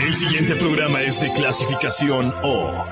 El siguiente programa es de clasificación O,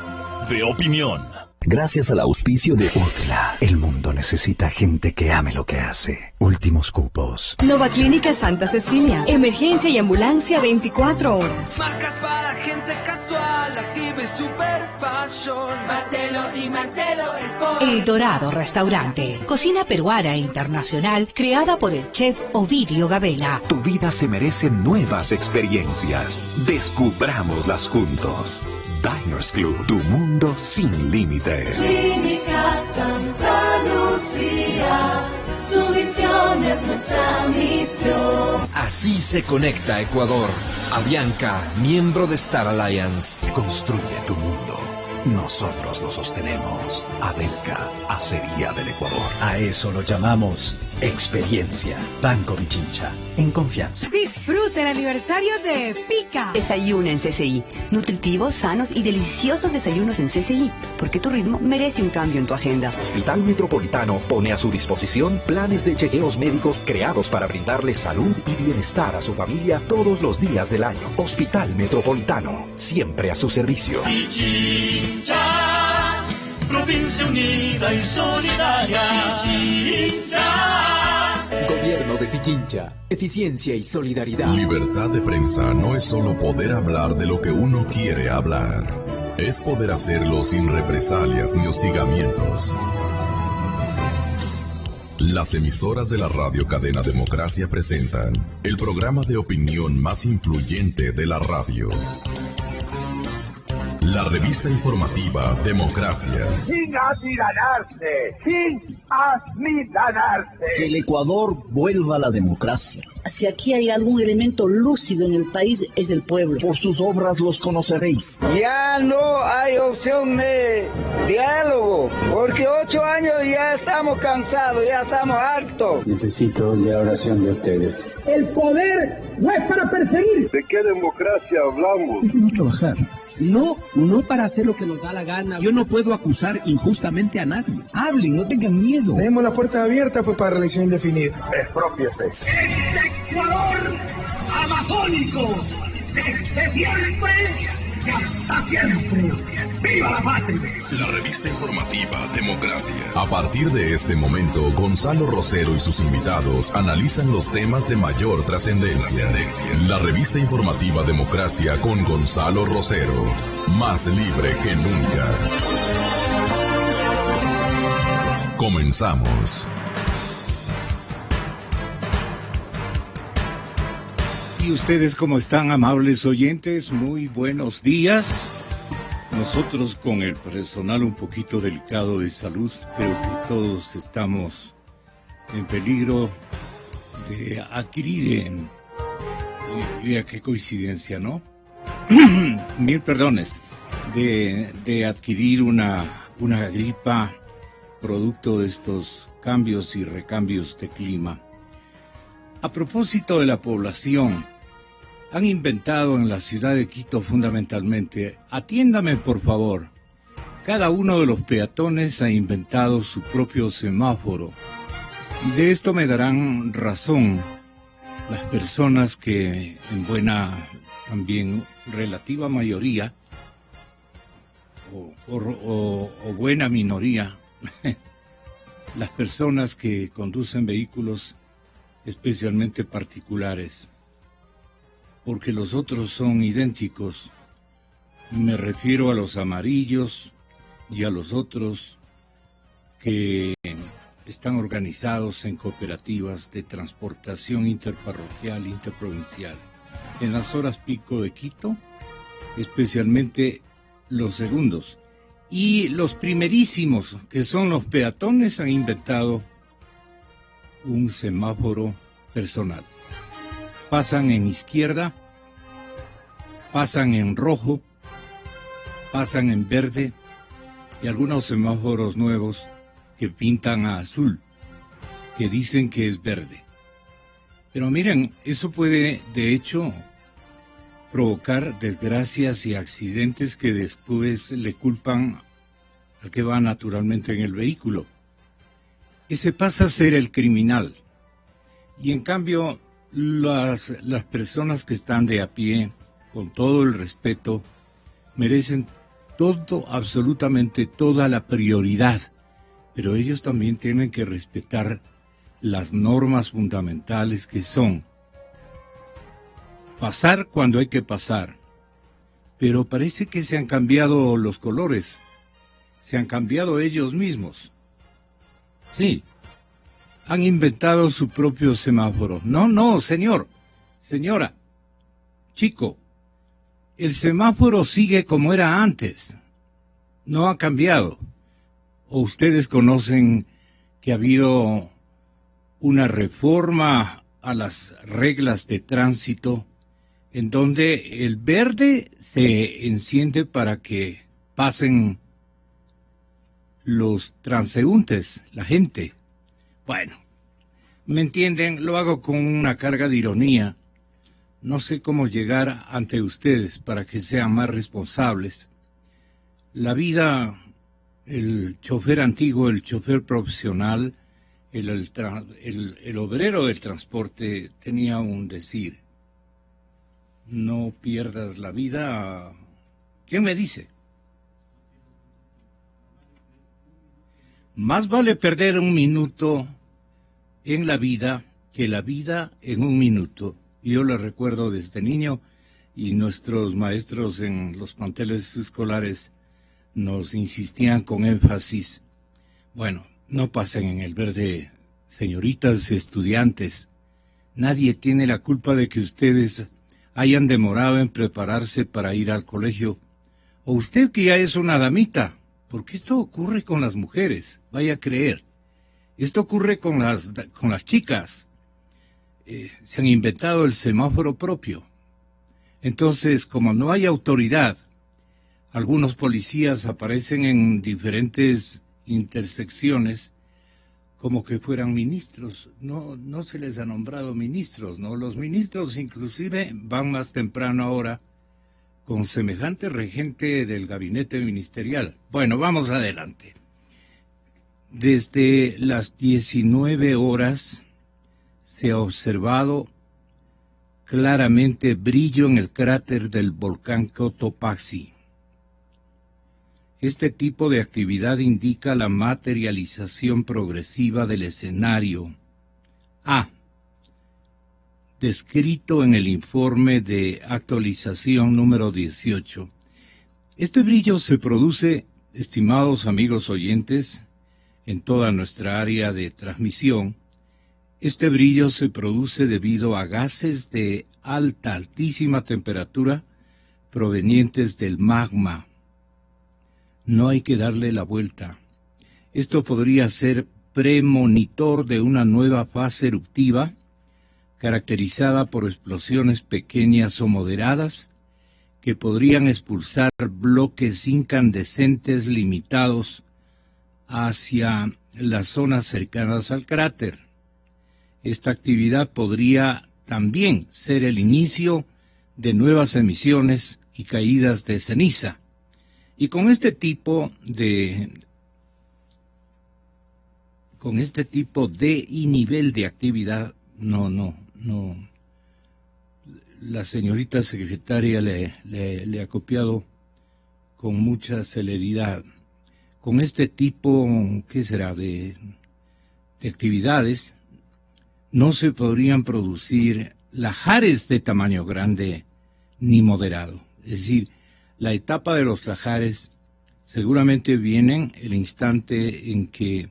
de opinión. Gracias al auspicio de UTLA, el mundo necesita gente que ame lo que hace. Últimos cupos. Nova Clínica Santa Cecilia. Emergencia y ambulancia 24 horas. Marcas para gente casual, activa y super fashion. Marcelo y Marcelo Sport. El Dorado Restaurante. Cocina peruana e internacional creada por el chef Ovidio Gabela. Tu vida se merece nuevas experiencias. Descubrámoslas juntos. Diners Club, tu mundo sin límites. Clínica Santa Lucía, su visión es nuestra misión. Así se conecta Ecuador. Avianca, miembro de Star Alliance. Construye tu mundo. Nosotros lo sostenemos. Adelca, Acería del Ecuador. A eso lo llamamos experiencia. Banco Pichincha, en confianza. Disfruta el aniversario de Pica. Desayuna en CCI. Nutritivos, sanos y deliciosos desayunos en CCI. Porque tu ritmo merece un cambio en tu agenda. Hospital Metropolitano pone a su disposición planes de chequeos médicos creados para brindarle salud y bienestar a su familia todos los días del año. Hospital Metropolitano, siempre a su servicio. Pichincha, provincia unida y solidaria. Pichincha. Gobierno de Pichincha, eficiencia y solidaridad. Libertad de prensa no es solo poder hablar de lo que uno quiere hablar. Es poder hacerlo sin represalias ni hostigamientos. Las emisoras de la radio cadena Democracia presentan el programa de opinión más influyente de la radio. La revista informativa Democracia. Sin amilanarse, sin amilanarse. Que el Ecuador vuelva a la democracia. Si aquí hay algún elemento lúcido en el país, es el pueblo. Por sus obras los conoceréis. Ya no hay opción de diálogo, porque 8 años ya estamos cansados, ya estamos hartos. Necesito la oración de ustedes. El poder no es para perseguir. ¿De qué democracia hablamos? Hay que no trabajar. No para hacer lo que nos da la gana. Yo no puedo acusar injustamente a nadie. Hablen, no tengan miedo. Tenemos la puerta abierta pues para reelección indefinida. Expropiese. Este Ecuador amazónico, desde siempre y hasta siempre. ¡Viva la patria! La revista informativa Democracia. A partir de este momento, Gonzalo Rosero y sus invitados analizan los temas de mayor trascendencia. La revista informativa Democracia con Gonzalo Rosero. Más libre que nunca. Comenzamos. ¿Y ustedes cómo están, amables oyentes? Muy buenos días. Nosotros con el personal un poquito delicado de salud, creo que todos estamos en peligro de adquirir, mira qué coincidencia, ¿no? Mil perdones, de adquirir una gripa producto de estos cambios y recambios de clima. A propósito de la población, han inventado en la ciudad de Quito fundamentalmente, atiéndame por favor, cada uno de los peatones ha inventado su propio semáforo. De esto me darán razón las personas que en buena, también relativa mayoría, o buena minoría, las personas que conducen vehículos especialmente particulares, porque los otros son idénticos. Me refiero a los amarillos y a los otros que están organizados en cooperativas de transportación interparroquial, interprovincial. En las horas pico de Quito, especialmente los segundos. Y los primerísimos, que son los peatones, han inventado un semáforo personal. Pasan en izquierda, pasan en rojo, pasan en verde y algunos semáforos nuevos que pintan a azul, que dicen que es verde. Pero miren, eso puede de hecho provocar desgracias y accidentes que después le culpan al que va naturalmente en el vehículo. Ese pasa a ser el criminal. Y en cambio, las personas que están de a pie, con todo el respeto, merecen todo, absolutamente toda la prioridad, pero ellos también tienen que respetar las normas fundamentales que son pasar cuando hay que pasar. Pero parece que se han cambiado los colores, se han cambiado ellos mismos. Sí, han inventado su propio semáforo. No, señor, señora, chico, el semáforo sigue como era antes, no ha cambiado. ¿O ustedes conocen que ha habido una reforma a las reglas de tránsito en donde el verde se enciende para que pasen los transeúntes, la gente? Bueno, ¿me entienden? Lo hago con una carga de ironía. No sé cómo llegar ante ustedes para que sean más responsables. La vida, el chofer antiguo, el chofer profesional, el obrero del transporte tenía un decir: no pierdas la vida. ¿Quién me dice? Más vale perder un minuto en la vida que la vida en un minuto. Yo lo recuerdo desde niño, y nuestros maestros en los planteles escolares nos insistían con énfasis: bueno, no pasen en el verde, señoritas estudiantes. Nadie tiene la culpa de que ustedes hayan demorado en prepararse para ir al colegio. O usted que ya es una damita, porque esto ocurre con las mujeres, vaya a creer. Esto ocurre con las chicas. Se han inventado el semáforo propio. Entonces, como no hay autoridad, algunos policías aparecen en diferentes intersecciones como que fueran ministros. No se les ha nombrado ministros, ¿no? Los ministros inclusive van más temprano ahora con semejante regente del gabinete ministerial. Bueno, vamos adelante. Desde las 19 horas se ha observado claramente brillo en el cráter del volcán Cotopaxi. Este tipo de actividad indica la materialización progresiva del escenario A, descrito en el informe de actualización número 18. Este brillo se produce, estimados amigos oyentes, en toda nuestra área de transmisión. Este brillo se produce debido a gases de altísima temperatura provenientes del magma. No hay que darle la vuelta. Esto podría ser premonitor de una nueva fase eruptiva caracterizada por explosiones pequeñas o moderadas que podrían expulsar bloques incandescentes limitados hacia las zonas cercanas al cráter. Esta actividad podría también ser el inicio de nuevas emisiones y caídas de ceniza. Y con este tipo de y nivel de actividad, no, la señorita secretaria le ha copiado con mucha celeridad. Con este tipo, ¿qué será?, de actividades, no se podrían producir lahares de tamaño grande ni moderado. Es decir, la etapa de los lahares seguramente viene el instante en que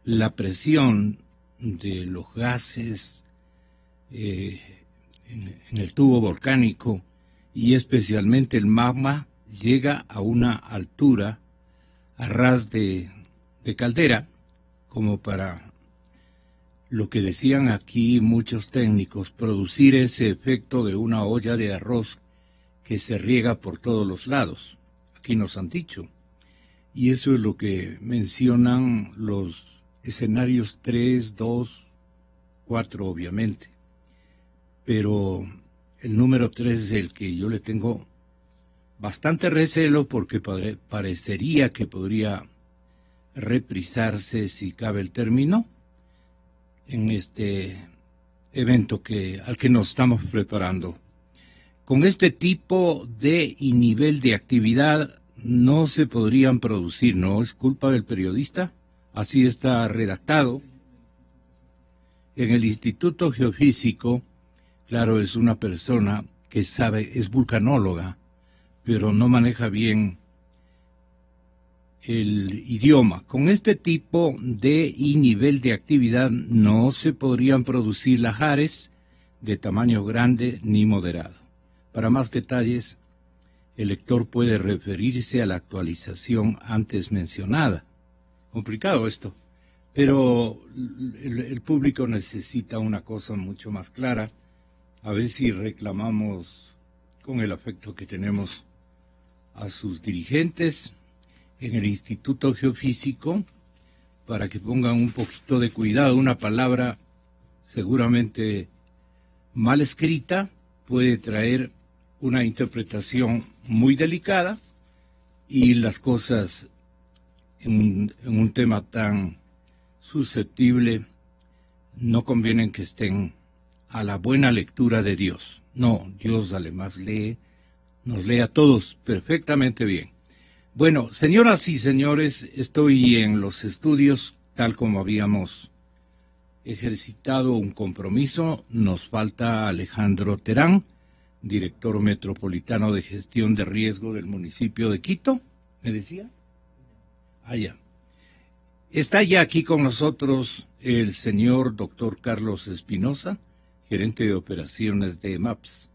la presión de los gases en el tubo volcánico y especialmente el magma llega a una altura a ras de caldera, como para lo que decían aquí muchos técnicos, producir ese efecto de una olla de arroz que se riega por todos los lados. Aquí nos han dicho. Y eso es lo que mencionan los escenarios 3, 2, 4, obviamente. Pero el número 3 es el que yo le tengo bastante recelo, porque parecería que podría reprisarse, si cabe el término, en este evento al que nos estamos preparando. Con este tipo de y nivel de actividad no se podrían producir, no es culpa del periodista, así está redactado. En el Instituto Geofísico, claro, es una persona que sabe, es vulcanóloga, pero no maneja bien el idioma. Con este tipo de y nivel de actividad no se podrían producir lahares de tamaño grande ni moderado. Para más detalles, el lector puede referirse a la actualización antes mencionada. Complicado esto, pero el público necesita una cosa mucho más clara. A ver si reclamamos con el afecto que tenemos a sus dirigentes en el Instituto Geofísico para que pongan un poquito de cuidado. Una palabra seguramente mal escrita puede traer una interpretación muy delicada y las cosas en un tema tan susceptible no convienen que estén a la buena lectura de Dios. No, Dios además nos lee a todos perfectamente bien. Bueno, señoras y señores, estoy en los estudios tal como habíamos ejercitado un compromiso. Nos falta Alejandro Terán, director metropolitano de gestión de riesgo del municipio de Quito, ¿me decía? Ya. Está ya aquí con nosotros el señor doctor Carlos Espinosa, gerente de operaciones de MAPS,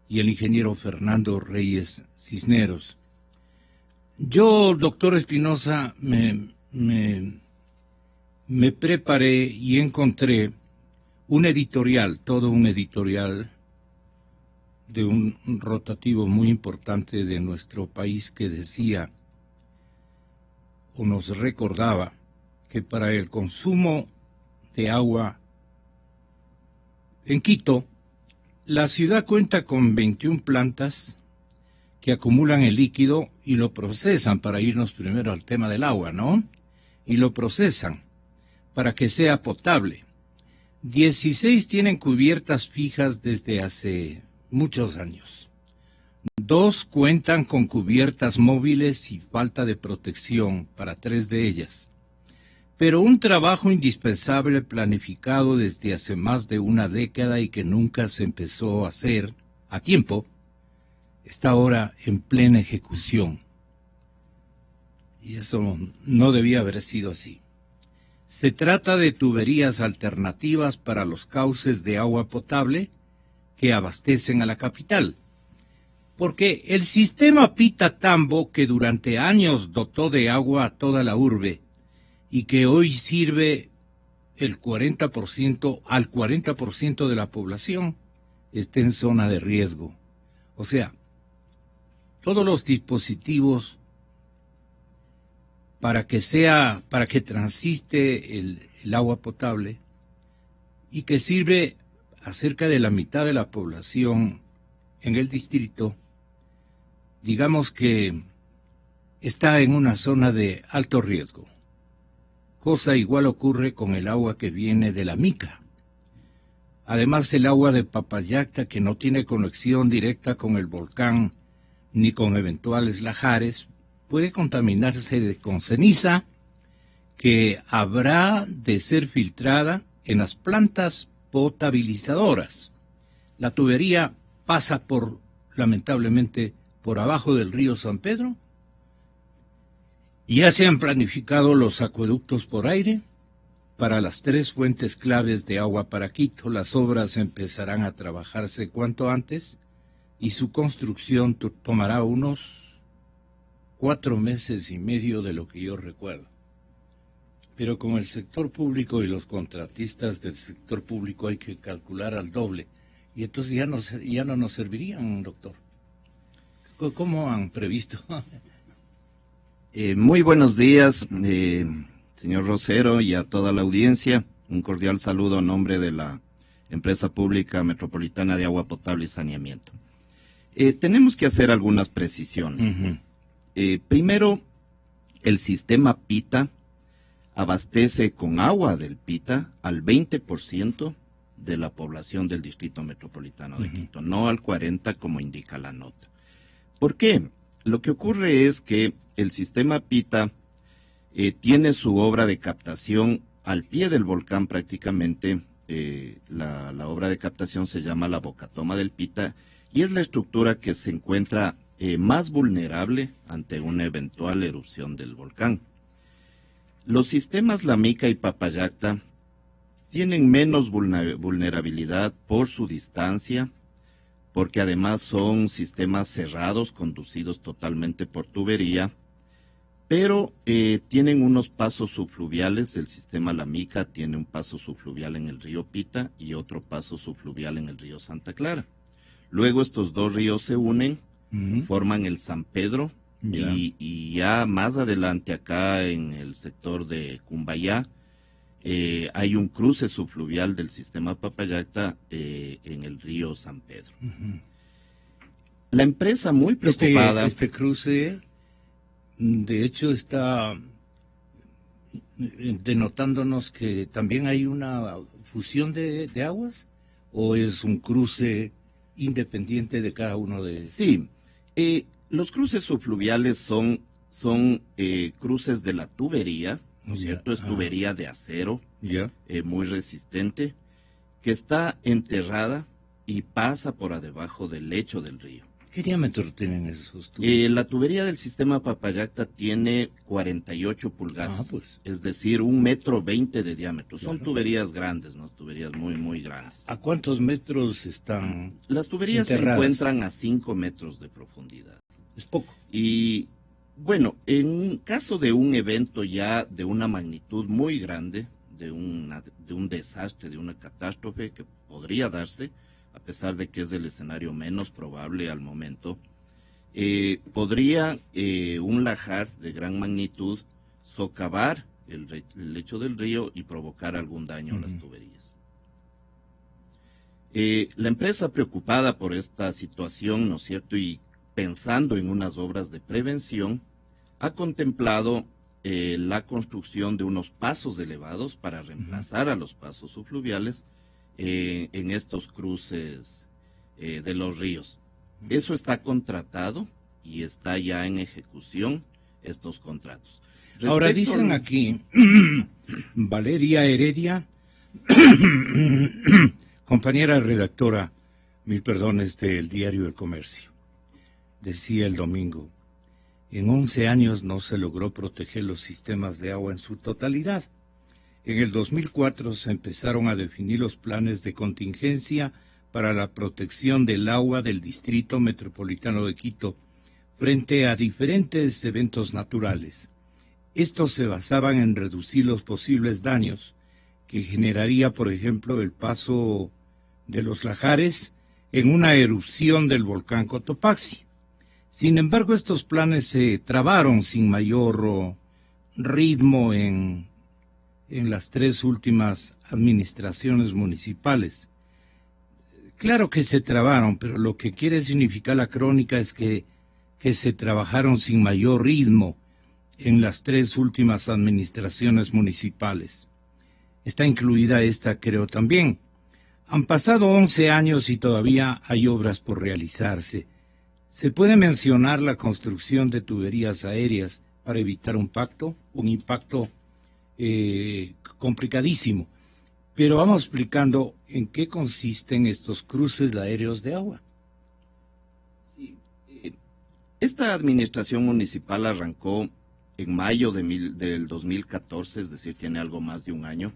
y el ingeniero Fernando Reyes Cisneros. Yo, doctor Espinosa, me preparé y encontré un editorial, todo un editorial de un rotativo muy importante de nuestro país que decía o nos recordaba que para el consumo de agua en Quito, la ciudad cuenta con 21 plantas que acumulan el líquido y lo procesan, para irnos primero al tema del agua, ¿no? Y lo procesan para que sea potable. 16 tienen cubiertas fijas desde hace muchos años. 2 cuentan con cubiertas móviles y falta de protección para 3 de ellas. Pero un trabajo indispensable planificado desde hace más de una década y que nunca se empezó a hacer a tiempo, está ahora en plena ejecución. Y eso no debía haber sido así. Se trata de tuberías alternativas para los cauces de agua potable que abastecen a la capital. Porque el sistema Pita-Tambo, que durante años dotó de agua a toda la urbe y que hoy sirve al 40% de la población, está en zona de riesgo. O sea, todos los dispositivos para que transite el agua potable y que sirve a cerca de la mitad de la población en el distrito, digamos que está en una zona de alto riesgo. Cosa igual ocurre con el agua que viene de la Mica. Además, el agua de Papayacta, que no tiene conexión directa con el volcán ni con eventuales lahares, puede contaminarse con ceniza que habrá de ser filtrada en las plantas potabilizadoras. La tubería pasa lamentablemente, por abajo del río San Pedro. Ya se han planificado los acueductos por aire para las 3 fuentes claves de agua para Quito. Las obras empezarán a trabajarse cuanto antes y su construcción tomará unos 4 meses y medio de lo que yo recuerdo. Pero con el sector público y los contratistas del sector público hay que calcular al doble. Y entonces ya no nos servirían, doctor. ¿Cómo han previsto? Muy buenos días, señor Rosero, y a toda la audiencia. Un cordial saludo a nombre de la Empresa Pública Metropolitana de Agua Potable y Saneamiento. Tenemos que hacer algunas precisiones. Primero, el sistema Pita abastece con agua del Pita al 20% de la población del Distrito Metropolitano de Quito, no al 40 como indica la nota. ¿Por qué? Lo que ocurre es que el sistema Pita tiene su obra de captación al pie del volcán prácticamente. La obra de captación se llama la Bocatoma del Pita y es la estructura que se encuentra más vulnerable ante una eventual erupción del volcán. Los sistemas Lamica y Papallacta tienen menos vulnerabilidad por su distancia, porque además son sistemas cerrados, conducidos totalmente por tubería, pero tienen unos pasos subfluviales. El sistema Lamica tiene un paso subfluvial en el río Pita y otro paso subfluvial en el río Santa Clara. Luego estos dos ríos se unen, forman el San Pedro, y ya más adelante acá en el sector de Cumbayá, hay un cruce subfluvial del sistema Papallacta en el río San Pedro. La empresa muy preocupada... Este cruce, de hecho, está denotándonos que también hay una fusión de aguas, ¿o es un cruce independiente de cada uno de...? Sí, los cruces subfluviales son cruces de la tubería, ¿no es cierto? Es tubería de acero, muy resistente, que está enterrada y pasa por debajo del lecho del río. ¿Qué diámetro tienen esos tubos? La tubería del sistema Papallacta tiene 48 pulgadas, es decir, 1,20 m de diámetro. Son tuberías grandes, ¿no? Tuberías muy, muy grandes. ¿A cuántos metros están Las tuberías enterradas? Se encuentran a 5 metros de profundidad. Es poco. Y bueno, en caso de un evento ya de una magnitud muy grande, de un desastre, de una catástrofe que podría darse, a pesar de que es el escenario menos probable al momento, podría un lajar de gran magnitud socavar el lecho del río y provocar algún daño a las tuberías. La empresa, preocupada por esta situación, ¿no es cierto?, y pensando en unas obras de prevención, ha contemplado la construcción de unos pasos elevados para reemplazar a los pasos subfluviales en estos cruces de los ríos. Eso está contratado y está ya en ejecución estos contratos. Ahora dicen aquí, Valeria Heredia, compañera redactora, mil perdones, del Diario El Comercio, decía el domingo: en 11 años no se logró proteger los sistemas de agua en su totalidad. En el 2004 se empezaron a definir los planes de contingencia para la protección del agua del Distrito Metropolitano de Quito frente a diferentes eventos naturales. Estos se basaban en reducir los posibles daños que generaría, por ejemplo, el paso de los lajares en una erupción del volcán Cotopaxi. Sin embargo, estos planes se trabaron sin mayor ritmo en las 3 últimas administraciones municipales. Claro que se trabaron, pero lo que quiere significar la crónica es que se trabajaron sin mayor ritmo en las 3 últimas administraciones municipales. Está incluida esta, creo, también. Han pasado 11 años y todavía hay obras por realizarse. Se puede mencionar la construcción de tuberías aéreas para evitar un impacto complicadísimo. Pero vamos explicando en qué consisten estos cruces aéreos de agua. Sí, esta administración municipal arrancó en mayo del 2014, es decir, tiene algo más de un año.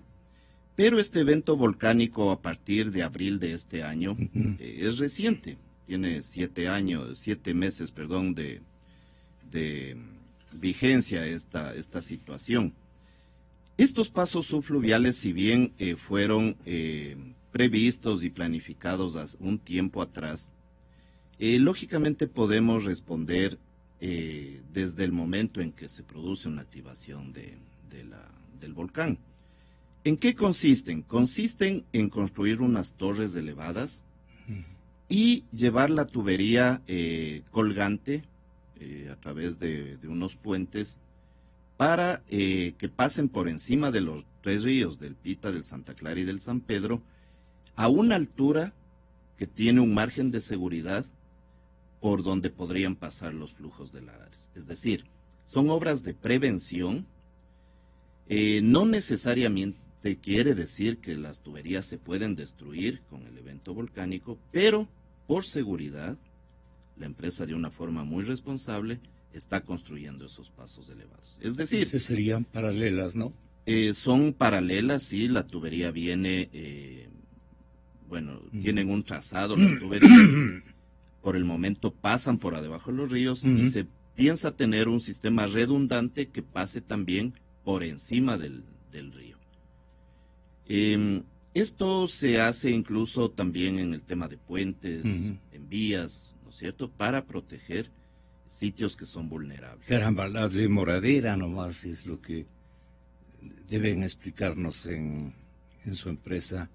Pero este evento volcánico a partir de abril de este año es reciente. Tiene 7 meses de vigencia esta situación. Estos pasos subfluviales, si bien fueron previstos y planificados hace un tiempo atrás, lógicamente podemos responder desde el momento en que se produce una activación del volcán. ¿En qué consisten? Consisten en construir unas torres elevadas y llevar la tubería colgante a través de unos puentes para que pasen por encima de los 3 ríos, del Pita, del Santa Clara y del San Pedro, a una altura que tiene un margen de seguridad por donde podrían pasar los flujos de lagares. Es decir, son obras de prevención. No necesariamente quiere decir que las tuberías se pueden destruir con el evento volcánico, pero por seguridad, la empresa de una forma muy responsable está construyendo esos pasos elevados. Es decir, serían paralelas, ¿no? Son paralelas, sí, la tubería viene, tienen un trazado, las tuberías por el momento pasan por debajo de los ríos y se piensa tener un sistema redundante que pase también por encima del río. Esto se hace incluso también en el tema de puentes, en vías, ¿no es cierto?, para proteger sitios que son vulnerables. Caramba, la demoradera nomás es lo que deben explicarnos en su empresa.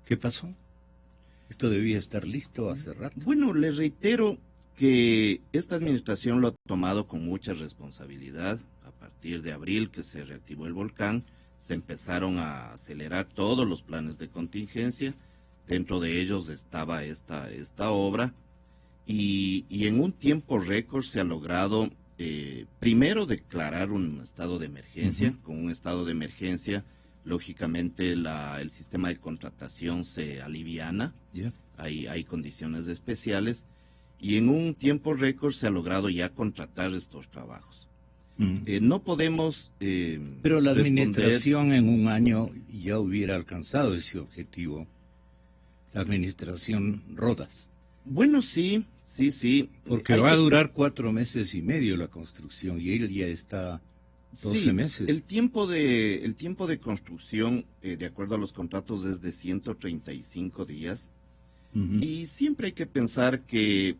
¿Qué pasó? Esto debía estar listo hace rato. Bueno, les reitero que esta administración lo ha tomado con mucha responsabilidad. A partir de abril, que se reactivó el volcán, se empezaron a acelerar todos los planes de contingencia. Dentro de ellos estaba esta obra. Y en un tiempo récord se ha logrado, primero, declarar un estado de emergencia. Con un estado de emergencia, lógicamente, el sistema de contratación se aliviana. Hay condiciones especiales. Y en un tiempo récord se ha logrado ya contratar estos trabajos. No podemos pero la administración en un año ya hubiera alcanzado ese objetivo. La administración Rodas. Bueno, sí. Porque va a durar 4 meses y medio la construcción y él ya está 12 meses. El tiempo de construcción, de acuerdo a los contratos, es de 135 días. Y siempre hay que pensar que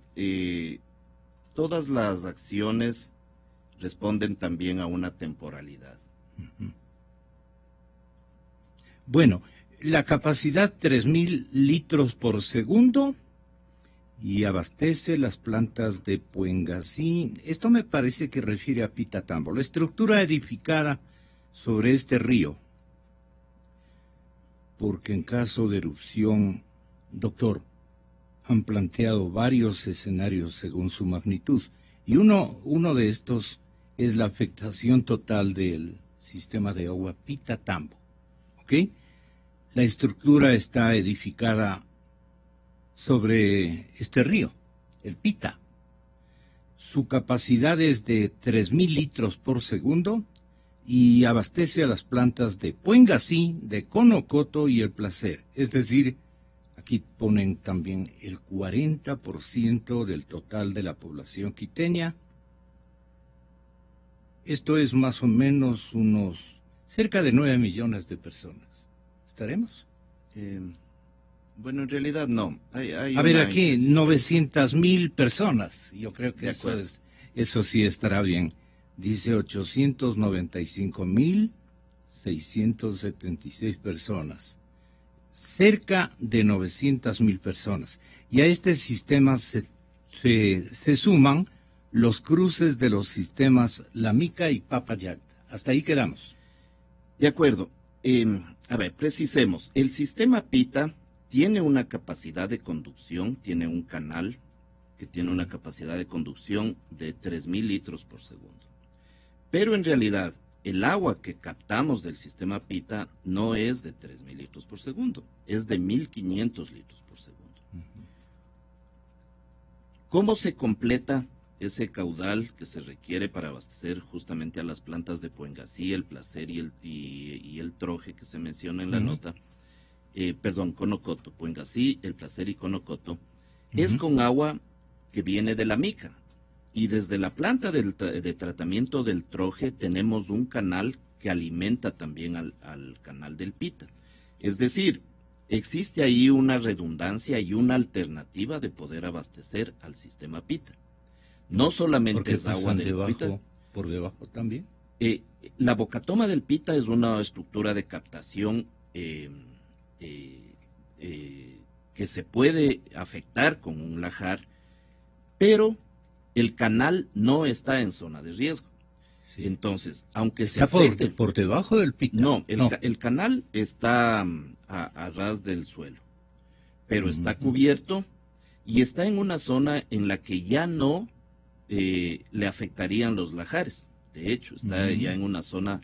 todas las acciones responden también a una temporalidad. Bueno, la capacidad 3.000 litros por segundo y abastece las plantas de Puengasí. Esto me parece que refiere a Pitatambo, la estructura edificada sobre este río. Porque en caso de erupción, doctor, han planteado varios escenarios según su magnitud. Y uno de estos es la afectación total del sistema de agua Pitatambo. ¿Ok? La estructura está edificada sobre este río, el Pita. Su capacidad es de 3.000 litros por segundo y abastece a las plantas de Puengasí, de Conocoto y El Placer. Es decir, aquí ponen también el 40% del total de la población quiteña. Esto es más o menos cerca de 9 millones de personas. ¿Estaremos? Bueno, en realidad no. A ver, aquí 900.000 personas. Yo creo que eso sí estará bien. Dice 895.676 personas. Cerca de 900.000 personas. Y a este sistema se suman los cruces de los sistemas La Mica y Papayacta. Hasta ahí quedamos. De acuerdo. A ver, precisemos. El sistema Pita tiene una capacidad de conducción, tiene un canal que tiene una capacidad de conducción de 3.000 litros por segundo. Pero en realidad, el agua que captamos del sistema Pita no es de 3.000 litros por segundo, es de 1.500 litros por segundo. ¿Cómo se completa ese caudal que se requiere para abastecer justamente a las plantas de Puengasí, El Placer y el Troje que se menciona en la nota? Conocoto, Puengasí, El Placer y Conocoto, es con agua que viene de La Mica. Y desde la planta de tratamiento del Troje tenemos un canal que alimenta también al canal del Pita. Es decir, existe ahí una redundancia y una alternativa de poder abastecer al sistema Pita. No solamente es agua del Pita. ¿Por debajo también? La bocatoma del Pita es una estructura de captación que se puede afectar con un lajar, pero el canal no está en zona de riesgo. Sí. Entonces, aunque se afecte... por debajo del Pita. No, el canal está a ras del suelo. pero está cubierto y está en una zona en la que ya no le afectarían los lajares. De hecho, está ya en una zona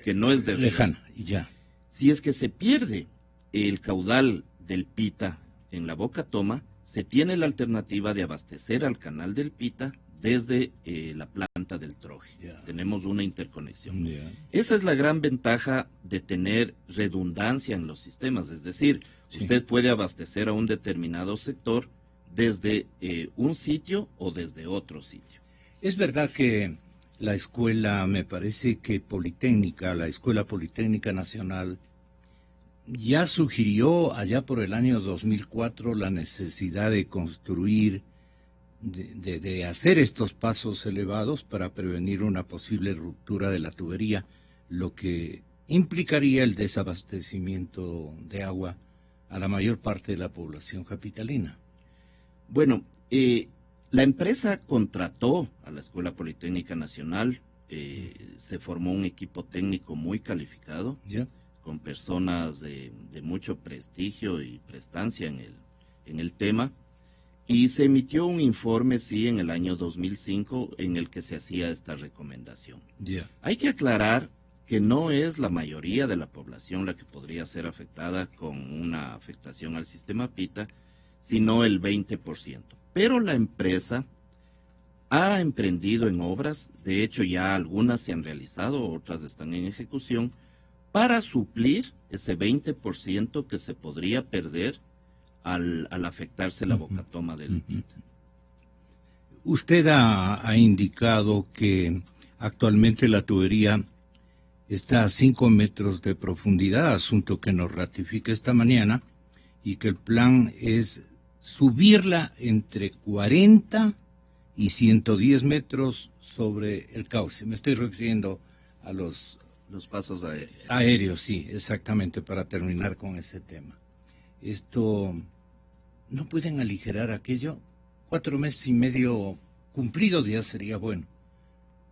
que no es de lejana. Y ya. Si es que se pierde el caudal del Pita en la Boca Toma, se tiene la alternativa de abastecer al canal del Pita desde la planta del Troje. Tenemos una interconexión. Esa es la gran ventaja de tener redundancia en los sistemas, es decir, usted puede abastecer a un determinado sector desde un sitio o desde otro sitio. Es verdad que la escuela, me parece que Politécnica, la Escuela Politécnica Nacional, ya sugirió allá por el año 2004 la necesidad de construir, de hacer estos pasos elevados para prevenir una posible ruptura de la tubería, lo que implicaría el desabastecimiento de agua a la mayor parte de la población capitalina. Bueno, la empresa contrató a la Escuela Politécnica Nacional, se formó un equipo técnico muy calificado, con personas de mucho prestigio y prestancia en el tema, y se emitió un informe, sí, en el año 2005, en el que se hacía esta recomendación. Hay que aclarar que no es la mayoría de la población la que podría ser afectada con una afectación al sistema Pita, sino el 20%. Pero la empresa ha emprendido en obras, de hecho ya algunas se han realizado, otras están en ejecución, para suplir ese 20% que se podría perder al afectarse la Boca Toma del Pita. Usted ha indicado que actualmente la tubería está a 5 metros de profundidad, asunto que nos ratifica esta mañana, y que el plan es subirla entre 40 y 110 metros sobre el cauce. Me estoy refiriendo a los pasos aéreos. Aéreos, sí, exactamente, para terminar con ese tema. Esto, ¿no pueden aligerar aquello? 4 meses y medio cumplidos ya sería bueno,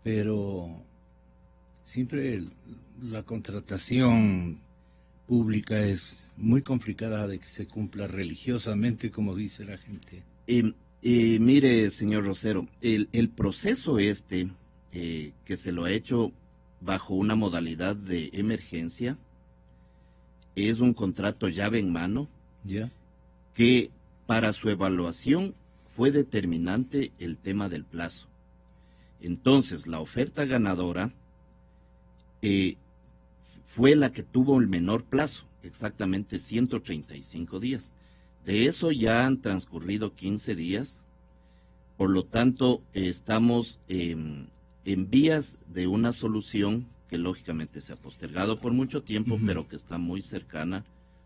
pero siempre la contratación pública es muy complicada de que se cumpla religiosamente, como dice la gente. Mire, señor Rosero, el proceso que se lo ha hecho bajo una modalidad de emergencia es un contrato llave en mano, que para su evaluación fue determinante el tema del plazo. Entonces, la oferta ganadora fue la que tuvo el menor plazo, exactamente 135 días. De eso ya han transcurrido 15 días, por lo tanto estamos en vías de una solución que lógicamente se ha postergado por mucho tiempo, pero que está muy cercana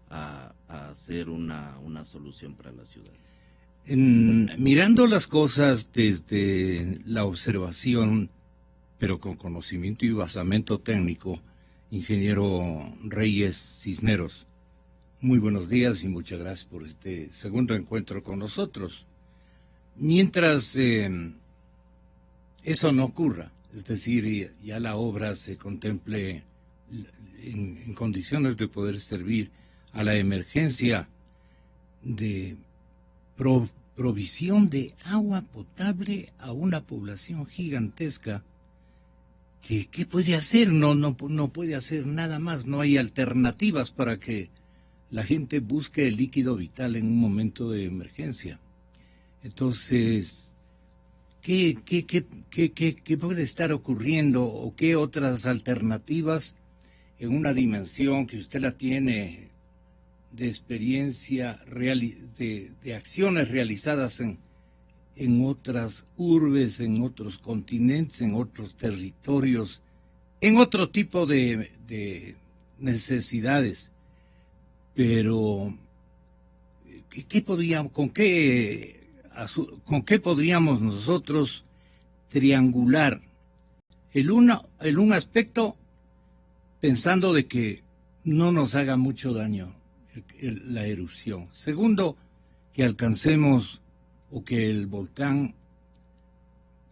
a hacer una solución para la ciudad. Mirando las cosas desde la observación, pero con conocimiento y basamento técnico, ingeniero Reyes Cisneros, muy buenos días y muchas gracias por este segundo encuentro con nosotros. Mientras eso no ocurra, es decir, ya la obra se contemple en condiciones de poder servir a la emergencia de provisión de agua potable a una población gigantesca, ¿qué puede hacer? No puede hacer nada más, no hay alternativas para que la gente busque el líquido vital en un momento de emergencia. Entonces, ¿qué puede estar ocurriendo o qué otras alternativas en una dimensión que usted la tiene de experiencia, de acciones realizadas en otras urbes, en otros continentes, en otros territorios, en otro tipo de necesidades? Pero, ¿con qué podríamos nosotros triangular el un aspecto pensando de que no nos haga mucho daño la erupción? Segundo, que alcancemos o que el volcán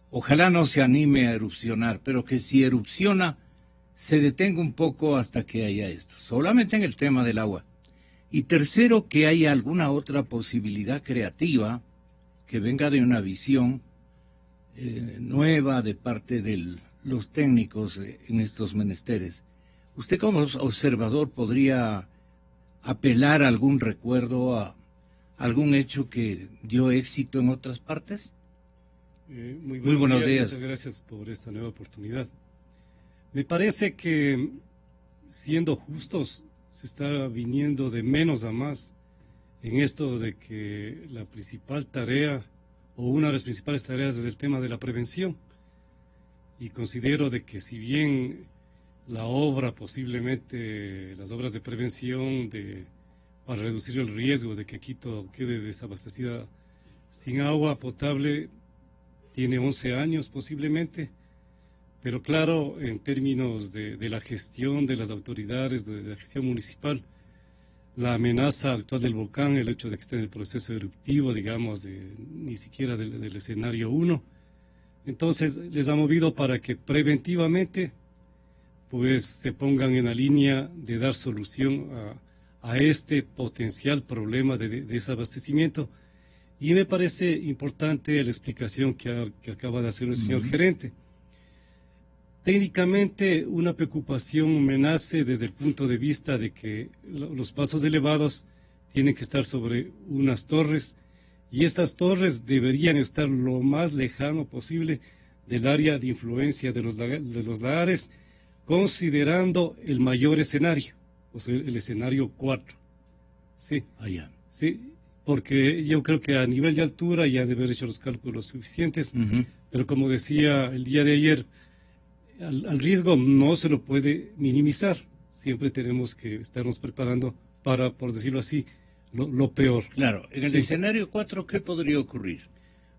ojalá no se anime a erupcionar, pero que si erupciona se detenga un poco hasta que haya esto. Solamente en el tema del agua. Y tercero, que haya alguna otra posibilidad creativa que venga de una visión nueva de parte de los técnicos en estos menesteres. ¿Usted como observador podría apelar a algún recuerdo, a algún hecho que dio éxito en otras partes? Muy buenos días. Muchas gracias por esta nueva oportunidad. Me parece que, siendo justos, se está viniendo de menos a más en esto de que la principal tarea, o una de las principales tareas, es el tema de la prevención. Y considero de que si bien la obra, posiblemente las obras de prevención para reducir el riesgo de que Quito quede desabastecida sin agua potable, tiene 11 años posiblemente, pero claro, en términos de la gestión de las autoridades, de la gestión municipal, la amenaza actual del volcán, el hecho de que esté en el proceso eruptivo, digamos, ni siquiera del escenario 1, entonces les ha movido para que preventivamente pues se pongan en la línea de dar solución a este potencial problema de desabastecimiento. Y me parece importante la explicación que acaba de hacer el señor gerente. Técnicamente, una preocupación me nace desde el punto de vista de que los pasos elevados tienen que estar sobre unas torres, y estas torres deberían estar lo más lejano posible del área de influencia de los lahares, considerando el mayor escenario, o sea, el escenario 4. Sí. Sí. Porque yo creo que a nivel de altura ya debe haber hecho los cálculos suficientes, pero como decía el día de ayer, al riesgo no se lo puede minimizar. Siempre tenemos que estarnos preparando para, por decirlo así, lo peor. Claro, en el escenario 4, ¿qué podría ocurrir?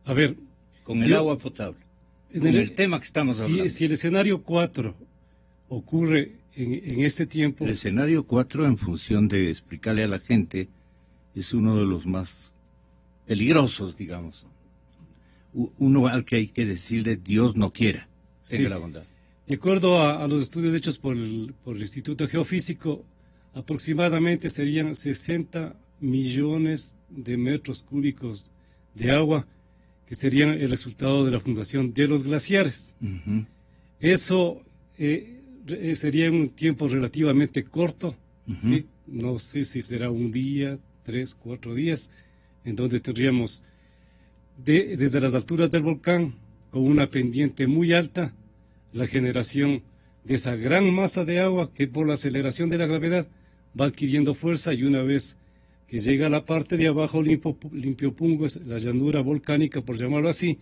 A ver, con el agua potable, con el tema que estamos hablando. Si el escenario 4 ocurre en este tiempo... El escenario 4, en función de explicarle a la gente, es uno de los más peligrosos, digamos. Uno al que hay que decirle Dios no quiera, tenga la bondad. De acuerdo a los estudios hechos por el Instituto Geofísico, aproximadamente serían 60 millones de metros cúbicos de agua que serían el resultado de la fundación de los glaciares. Eso sería un tiempo relativamente corto, ¿sí? No sé si será un día, 3, 4 días, en donde tendríamos desde las alturas del volcán, con una pendiente muy alta, la generación de esa gran masa de agua que por la aceleración de la gravedad va adquiriendo fuerza, y una vez que llega a la parte de abajo, Limpiopungo, la llanura volcánica, por llamarlo así,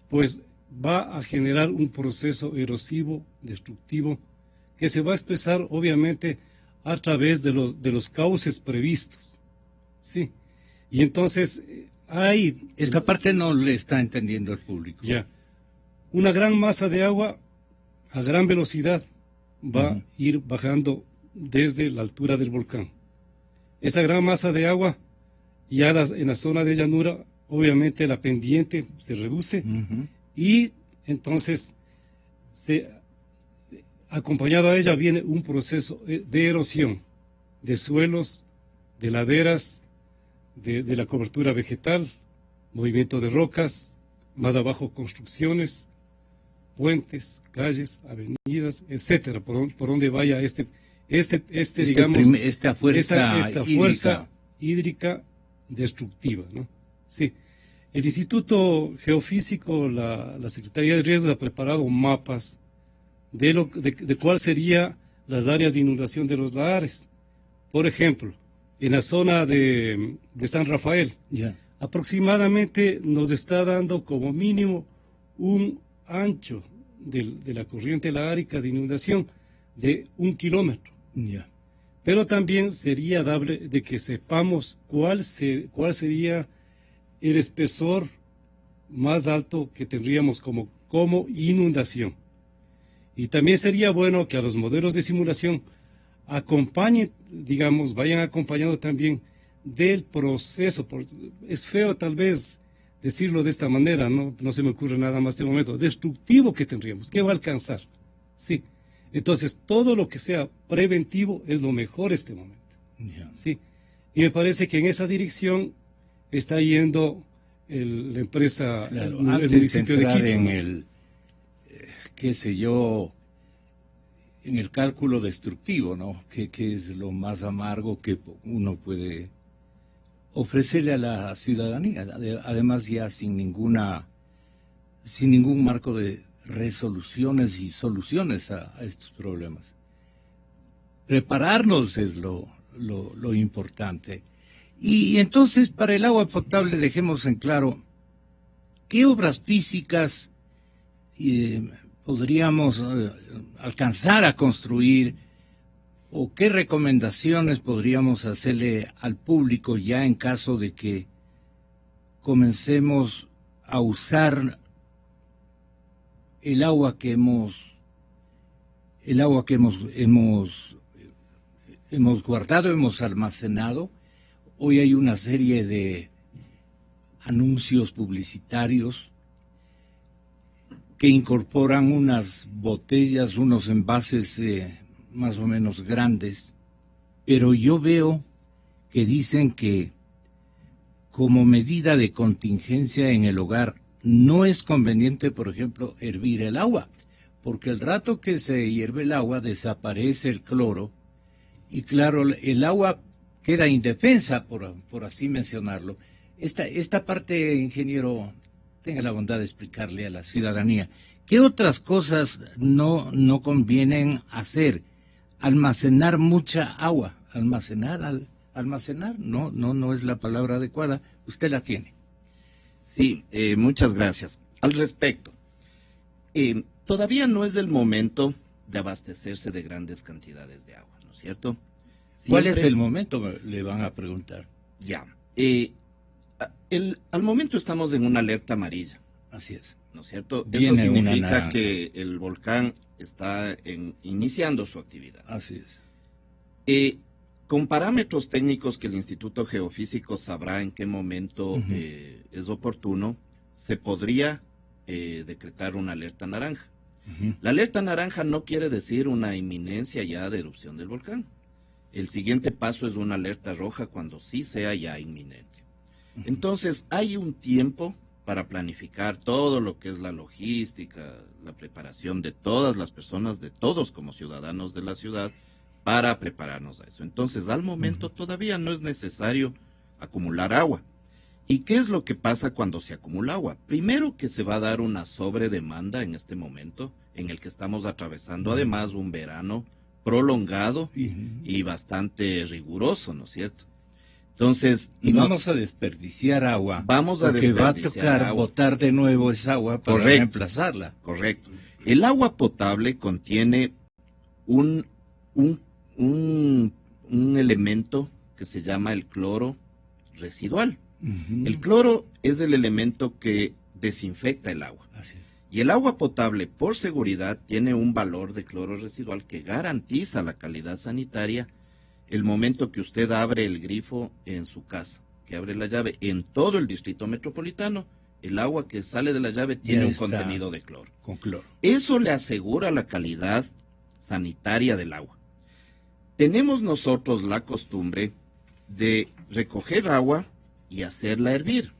pues va a generar un proceso erosivo, destructivo, que se va a expresar obviamente a través de los cauces previstos. Sí, y entonces hay... Esta parte no le está entendiendo el público. Ya, una gran masa de agua a gran velocidad va a ir bajando desde la altura del volcán. Esa gran masa de agua, ya en la zona de llanura, obviamente la pendiente se reduce, y entonces acompañado a ella viene un proceso de erosión de suelos, de laderas, de la cobertura vegetal, movimiento de rocas, más abajo construcciones, puentes, calles, avenidas, etcétera, por donde vaya esta fuerza hídrica destructiva, ¿no? Sí. El Instituto Geofísico, la Secretaría de Riesgos, ha preparado mapas de cuál serían las áreas de inundación de los lahares. Por ejemplo, en la zona de San Rafael, aproximadamente nos está dando como mínimo un ancho de la corriente lahárica de inundación de 1 kilómetro. Pero también sería dable de que sepamos cuál sería el espesor más alto que tendríamos como inundación. Y también sería bueno que a los modelos de simulación acompañen, digamos, vayan acompañando también del proceso. Es feo tal vez decirlo de esta manera, no se me ocurre nada más de momento, destructivo que tendríamos, que va a alcanzar. Sí. Entonces, todo lo que sea preventivo es lo mejor este momento. Sí. Y me parece que en esa dirección está yendo la empresa, claro, el antes municipio de Quito. En el, qué sé yo, en el cálculo destructivo, ¿no? Que es lo más amargo que uno puede ofrecerle a la ciudadanía, además ya sin ningún marco de resoluciones y soluciones a estos problemas. Prepararnos es lo importante. Y entonces, para el agua potable, dejemos en claro qué obras físicas podríamos alcanzar a construir, o qué recomendaciones podríamos hacerle al público ya en caso de que comencemos a usar el agua que hemos guardado, hemos almacenado. Hoy hay una serie de anuncios publicitarios que incorporan unas botellas, unos envases más o menos grandes, pero yo veo que dicen que como medida de contingencia en el hogar no es conveniente, por ejemplo, hervir el agua, porque el rato que se hierve el agua desaparece el cloro y claro, el agua queda indefensa, por así mencionarlo. Esta parte, ingeniero, tenga la bondad de explicarle a la ciudadanía. ¿Qué otras cosas no convienen hacer? Almacenar mucha agua. Almacenar, no es la palabra adecuada. Usted la tiene. Sí, muchas gracias. Al respecto, todavía no es el momento de abastecerse de grandes cantidades de agua, ¿no es cierto? ¿Cuál es el momento? Le van a preguntar. Ya. Al momento estamos en una alerta amarilla. Así es. ¿No es cierto? Viene eso significa que el volcán está iniciando su actividad. Así es. Con parámetros técnicos que el Instituto Geofísico sabrá en qué momento es oportuno, se podría decretar una alerta naranja. La alerta naranja no quiere decir una inminencia ya de erupción del volcán. El siguiente paso es una alerta roja cuando sí sea ya inminente. Entonces, hay un tiempo para planificar todo lo que es la logística, la preparación de todas las personas, de todos como ciudadanos de la ciudad, para prepararnos a eso. Entonces, al momento todavía no es necesario acumular agua. ¿Y qué es lo que pasa cuando se acumula agua? Primero que se va a dar una sobredemanda en este momento, en el que estamos atravesando además un verano prolongado y bastante riguroso, ¿no es cierto? Entonces, y vamos a desperdiciar agua. Vamos a desperdiciar va a tocar agua. Botar de nuevo esa agua para reemplazarla. Correcto. El agua potable contiene un elemento que se llama el cloro residual. El cloro es el elemento que desinfecta el agua. Así es. Y el agua potable, por seguridad, tiene un valor de cloro residual que garantiza la calidad sanitaria el momento que usted abre el grifo en su casa, que abre la llave. En todo el distrito metropolitano, el agua que sale de la llave tiene un contenido de cloro. Con cloro. Eso le asegura la calidad sanitaria del agua. Tenemos nosotros la costumbre de recoger agua y hacerla hervir.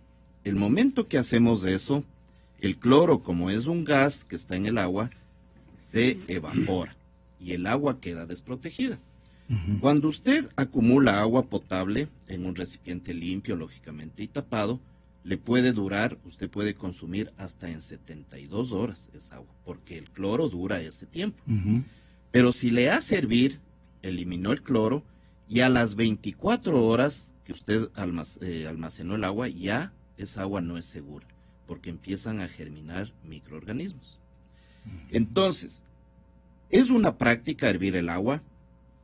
El momento que hacemos eso, el cloro, como es un gas que está en el agua, se evapora y el agua queda desprotegida. Cuando usted acumula agua potable en un recipiente limpio, lógicamente, y tapado, le puede durar, usted puede consumir hasta en 72 horas esa agua, porque el cloro dura ese tiempo. Pero si le hace hervir, eliminó el cloro, y a las 24 horas que usted almacenó el agua, ya esa agua no es segura, porque empiezan a germinar microorganismos. Entonces, es una práctica hervir el agua.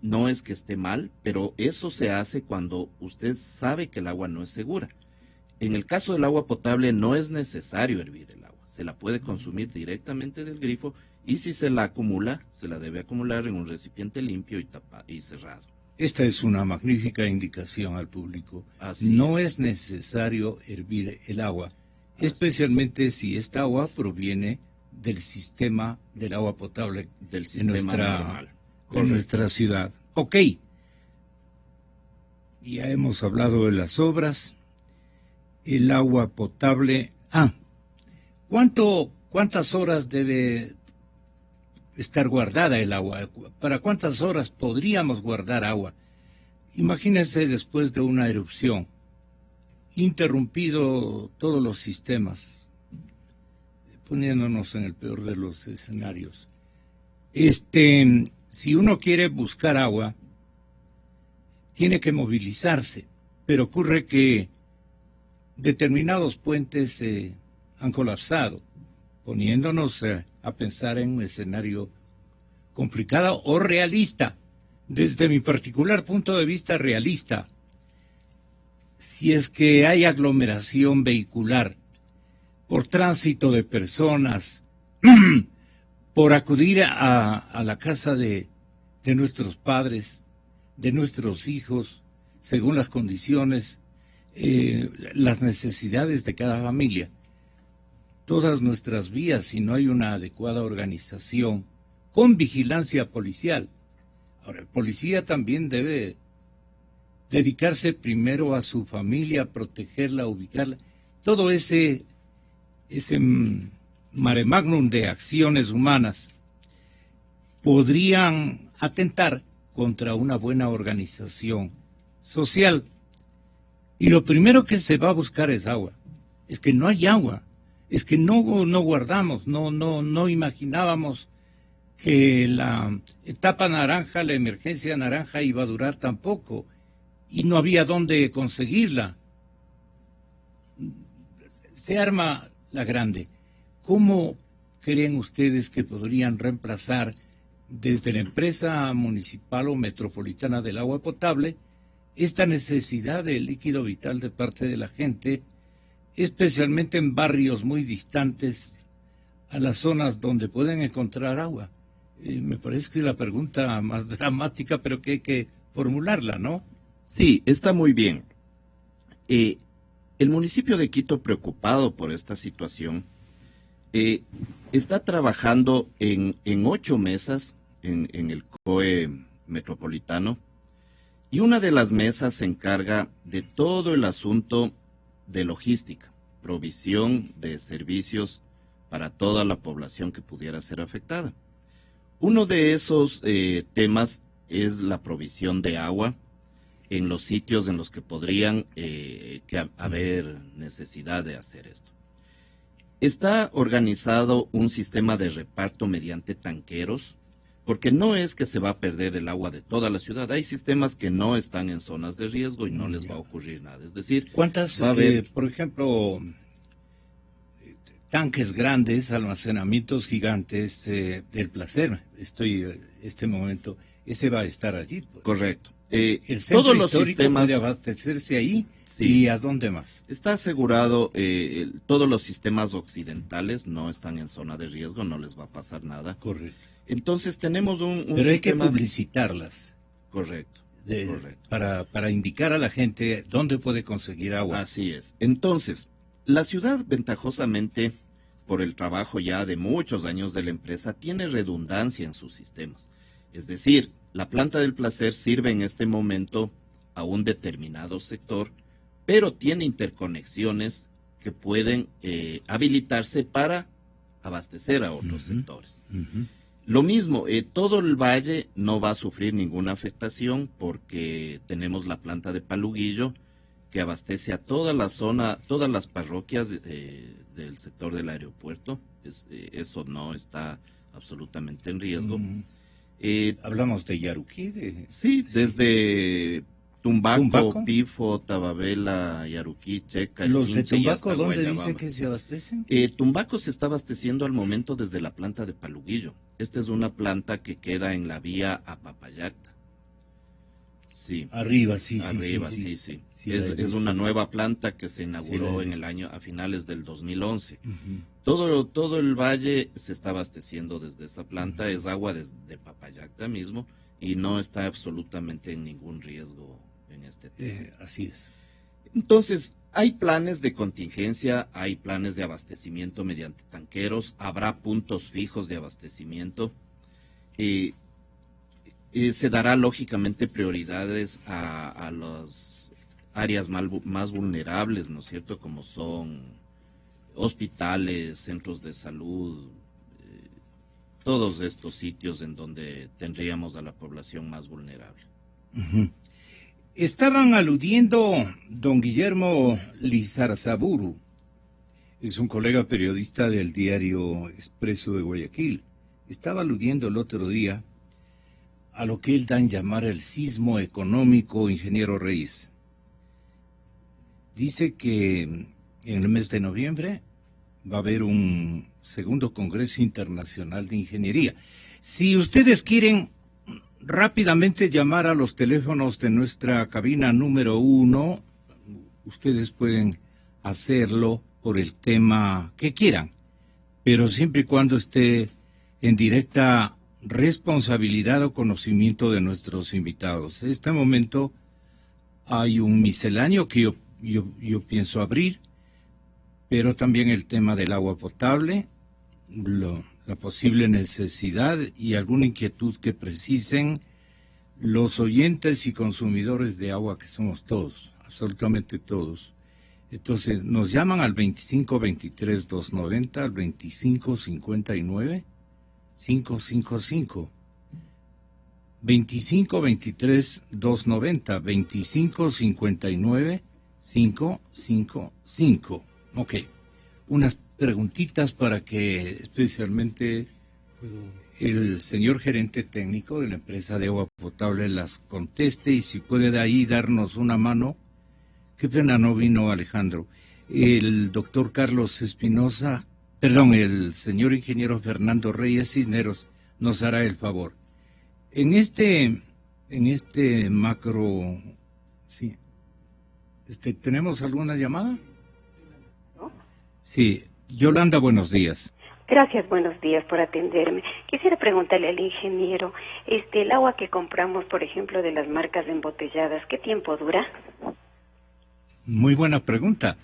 No es que esté mal, pero eso se hace cuando usted sabe que el agua no es segura. En el caso del agua potable no es necesario hervir el agua. Se la puede consumir directamente del grifo y si se la acumula, se la debe acumular en un recipiente limpio y cerrado. Esta es una magnífica indicación al público. No es necesario hervir el agua, especialmente si esta agua proviene del sistema del agua potable del sistema normal. En nuestra ciudad. Ok. Ya hemos hablado de las obras, el agua potable. ¿Cuántas horas debe estar guardada el agua? ¿Para cuántas horas podríamos guardar agua? Imagínense después de una erupción, interrumpido todos los sistemas, poniéndonos en el peor de los escenarios. Si uno quiere buscar agua, tiene que movilizarse, pero ocurre que determinados puentes han colapsado, poniéndonos a pensar en un escenario complicado o realista. Desde mi particular punto de vista realista, si es que hay aglomeración vehicular por tránsito de personas, por acudir a la casa de nuestros padres, de nuestros hijos, según las condiciones, las necesidades de cada familia. Todas nuestras vías, si no hay una adecuada organización, con vigilancia policial. Ahora, el policía también debe dedicarse primero a su familia, protegerla, ubicarla. Todo ese mare magnum de acciones humanas podrían atentar contra una buena organización social. Y lo primero que se va a buscar es agua. Es que no hay agua. Es que no guardamos, no imaginábamos que la etapa naranja, la emergencia naranja iba a durar tampoco. Y no había dónde conseguirla. Se arma la grande. ¿Cómo creen ustedes que podrían reemplazar desde la empresa municipal o metropolitana del agua potable esta necesidad de líquido vital de parte de la gente, especialmente en barrios muy distantes a las zonas donde pueden encontrar agua? Me parece que es la pregunta más dramática, pero que hay que formularla, ¿no? Sí, está muy bien. El municipio de Quito, preocupado por esta situación, está trabajando en 8 mesas en el COE metropolitano, y una de las mesas se encarga de todo el asunto de logística, provisión de servicios para toda la población que pudiera ser afectada. Uno de esos temas es la provisión de agua en los sitios en los que podrían haber necesidad de hacer esto. Está organizado un sistema de reparto mediante tanqueros, porque no es que se va a perder el agua de toda la ciudad. Hay sistemas que no están en zonas de riesgo y no les va a ocurrir nada. Es decir, ¿cuántas, por ejemplo, tanques grandes, almacenamientos gigantes del Placer? Este momento, ese va a estar allí. Pues. Correcto. El centro todos los sistemas puede abastecerse ahí. Sí. ¿Y a dónde más? Está asegurado, todos los sistemas occidentales no están en zona de riesgo, no les va a pasar nada. Correcto. Entonces tenemos un Pero sistema... hay que publicitarlas. Correcto. Correcto. Para indicar a la gente dónde puede conseguir agua. Así es. Entonces, la ciudad, ventajosamente, por el trabajo ya de muchos años de la empresa, tiene redundancia en sus sistemas. Es decir, la planta del Placer sirve en este momento a un determinado sector, pero tiene interconexiones que pueden habilitarse para abastecer a otros sectores. Lo mismo, todo el valle no va a sufrir ninguna afectación porque tenemos la planta de Paluguillo que abastece a toda la zona, todas las parroquias del sector del aeropuerto. Eso no está absolutamente en riesgo. Hablamos de Yaruquí. Sí, desde Tumbaco, Pifo, Tababela, Yaruquí, Checa, ¿Los de Tumbaco dónde dicen que se abastecen? Tumbaco se está abasteciendo al momento desde la planta de Paluguillo. Esta es una planta que queda en la vía a Papayacta. Sí. Arriba, sí. Es una nueva planta que se inauguró en el año a finales del 2011. Todo el valle se está abasteciendo desde esa planta. Es agua de Papayacta mismo y no está absolutamente en ningún riesgo en este tema. Así es. Entonces, hay planes de contingencia, hay planes de abastecimiento mediante tanqueros, habrá puntos fijos de abastecimiento. Se dará lógicamente prioridades a los áreas más vulnerables, ¿no es cierto?, como son hospitales, centros de salud, todos estos sitios en donde tendríamos a la población más vulnerable. Estaban aludiendo don Guillermo Lizarzaburu, es un colega periodista del diario Expreso de Guayaquil, estaba aludiendo el otro día a lo que él da en llamar el sismo económico, ingeniero Reyes. Dice que en el mes de noviembre va a haber un segundo Congreso Internacional de Ingeniería. Si ustedes quieren rápidamente llamar a los teléfonos de nuestra cabina número 1, ustedes pueden hacerlo por el tema que quieran, pero siempre y cuando esté en directa responsabilidad o conocimiento de nuestros invitados. En este momento hay un misceláneo que yo pienso abrir, pero también el tema del agua potable, la posible necesidad y alguna inquietud que precisen los oyentes y consumidores de agua, que somos todos, absolutamente todos. Entonces, nos llaman al 2523-290, al 2559-555. 2523-290, 2559-555. Ok. Unas preguntitas para que especialmente el señor gerente técnico de la empresa de agua potable las conteste, y si puede de ahí darnos una mano. Qué pena no vino Alejandro. El doctor Carlos Espinosa, el señor ingeniero Fernando Reyes Cisneros nos hará el favor. En este macro, sí, ¿tenemos alguna llamada? ¿No? Sí, Yolanda, buenos días. Gracias, buenos días por atenderme. Quisiera preguntarle al ingeniero, el agua que compramos, por ejemplo, de las marcas embotelladas, ¿qué tiempo dura? Muy buena pregunta,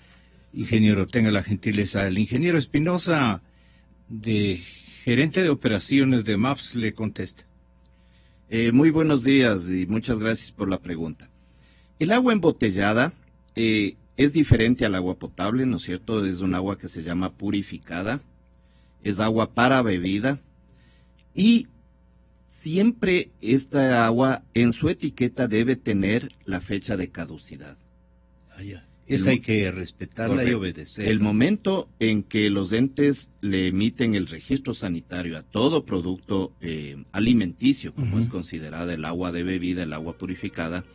ingeniero, tenga la gentileza. El ingeniero Espinosa, gerente de operaciones de MAPS, le contesta. Muy buenos días y muchas gracias por la pregunta. El agua embotellada es diferente al agua potable, ¿no es cierto? Es un agua que se llama purificada, es agua para bebida, y siempre esta agua en su etiqueta debe tener la fecha de caducidad. Esa hay que respetarla y obedecer. El momento en que los entes le emiten el registro sanitario a todo producto alimenticio, como es considerada el agua de bebida, el agua purificada,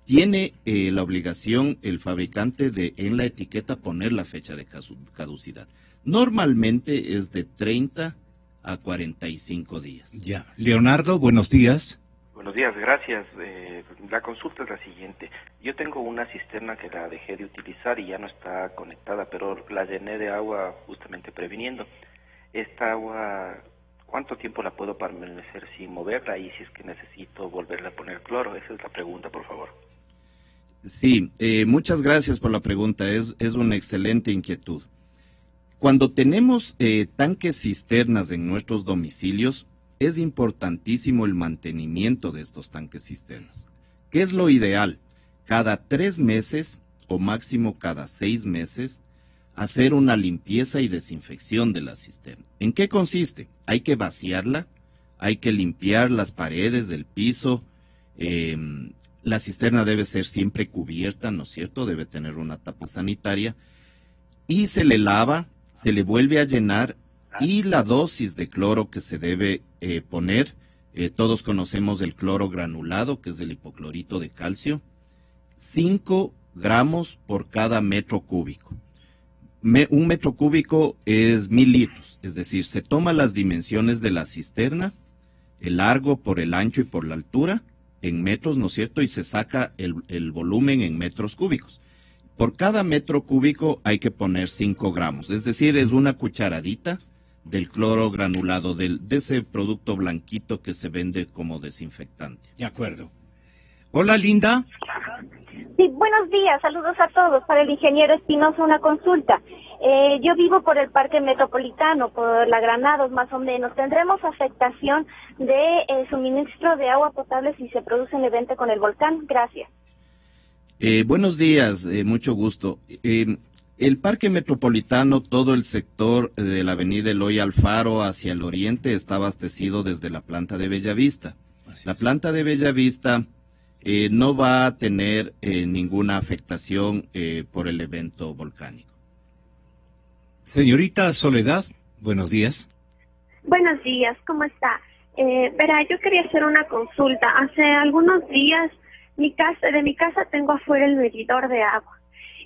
tiene la obligación el fabricante de en la etiqueta poner la fecha de caducidad. Normalmente es de 30 a 45 días. Ya. Leonardo, buenos días. Buenos días, gracias. La consulta es la siguiente. Yo tengo una cisterna que la dejé de utilizar y ya no está conectada, pero la llené de agua justamente previniendo. Esta agua, ¿cuánto tiempo la puedo permanecer sin moverla? Y si es que necesito volverle a poner cloro, esa es la pregunta, por favor. Sí, muchas gracias por la pregunta. Es una excelente inquietud. Cuando tenemos tanques cisternas en nuestros domicilios, es importantísimo el mantenimiento de estos tanques cisternas. ¿Qué es lo ideal? Cada 3 meses o máximo cada 6 meses, hacer una limpieza y desinfección de la cisterna. ¿En qué consiste? Hay que vaciarla, hay que limpiar las paredes del piso, la cisterna debe ser siempre cubierta, ¿no es cierto? Debe tener una tapa sanitaria, y se le lava, se le vuelve a llenar, y la dosis de cloro que se debe poner, todos conocemos el cloro granulado, que es el hipoclorito de calcio, 5 gramos por cada metro cúbico. Un metro cúbico es 1000 litros, es decir, se toma las dimensiones de la cisterna, el largo por el ancho y por la altura, en metros, ¿no es cierto? Y se saca el volumen en metros cúbicos. Por cada metro cúbico hay que poner 5 gramos, es decir, es una cucharadita del cloro granulado, de ese producto blanquito que se vende como desinfectante. De acuerdo. Hola, Linda. Sí, buenos días, saludos a todos. Para el ingeniero Espinosa, una consulta. Yo vivo por el Parque Metropolitano, por la Granados más o menos. ¿Tendremos afectación de suministro de agua potable si se produce un evento con el volcán? Gracias. Buenos días, mucho gusto. El Parque Metropolitano, todo el sector de la avenida Eloy Alfaro hacia el oriente está abastecido desde la planta de Bellavista. La planta de Bellavista no va a tener ninguna afectación por el evento volcánico. Señorita Soledad, buenos días. Buenos días, ¿cómo está? Verá, yo quería hacer una consulta. Hace algunos días de mi casa tengo afuera el medidor de agua.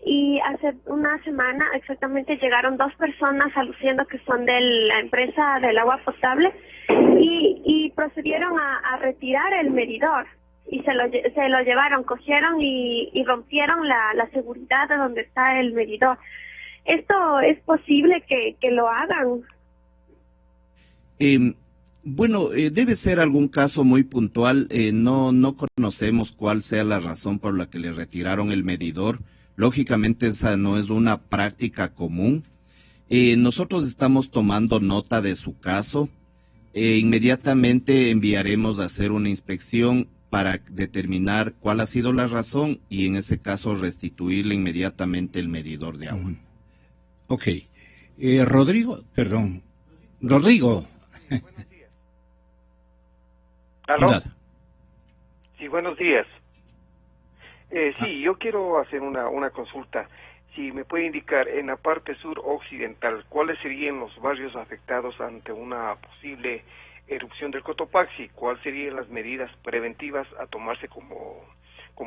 Y hace una semana exactamente llegaron 2 personas aluciendo que son de la empresa del agua potable y procedieron a retirar el medidor y se lo llevaron, cogieron y rompieron la seguridad de donde está el medidor. ¿Esto es posible que lo hagan? Bueno, debe ser algún caso muy puntual. No conocemos cuál sea la razón por la que le retiraron el medidor. Lógicamente esa no es una práctica común. Nosotros estamos tomando nota de su caso. Inmediatamente enviaremos a hacer una inspección para determinar cuál ha sido la razón y en ese caso restituirle inmediatamente el medidor de agua. Ok. Rodrigo. Buenos días. ¿Aló? Sí, buenos días. Sí, yo quiero hacer una consulta. Si me puede indicar, en la parte sur-occidental, ¿cuáles serían los barrios afectados ante una posible erupción del Cotopaxi? ¿Cuáles serían las medidas preventivas a tomarse como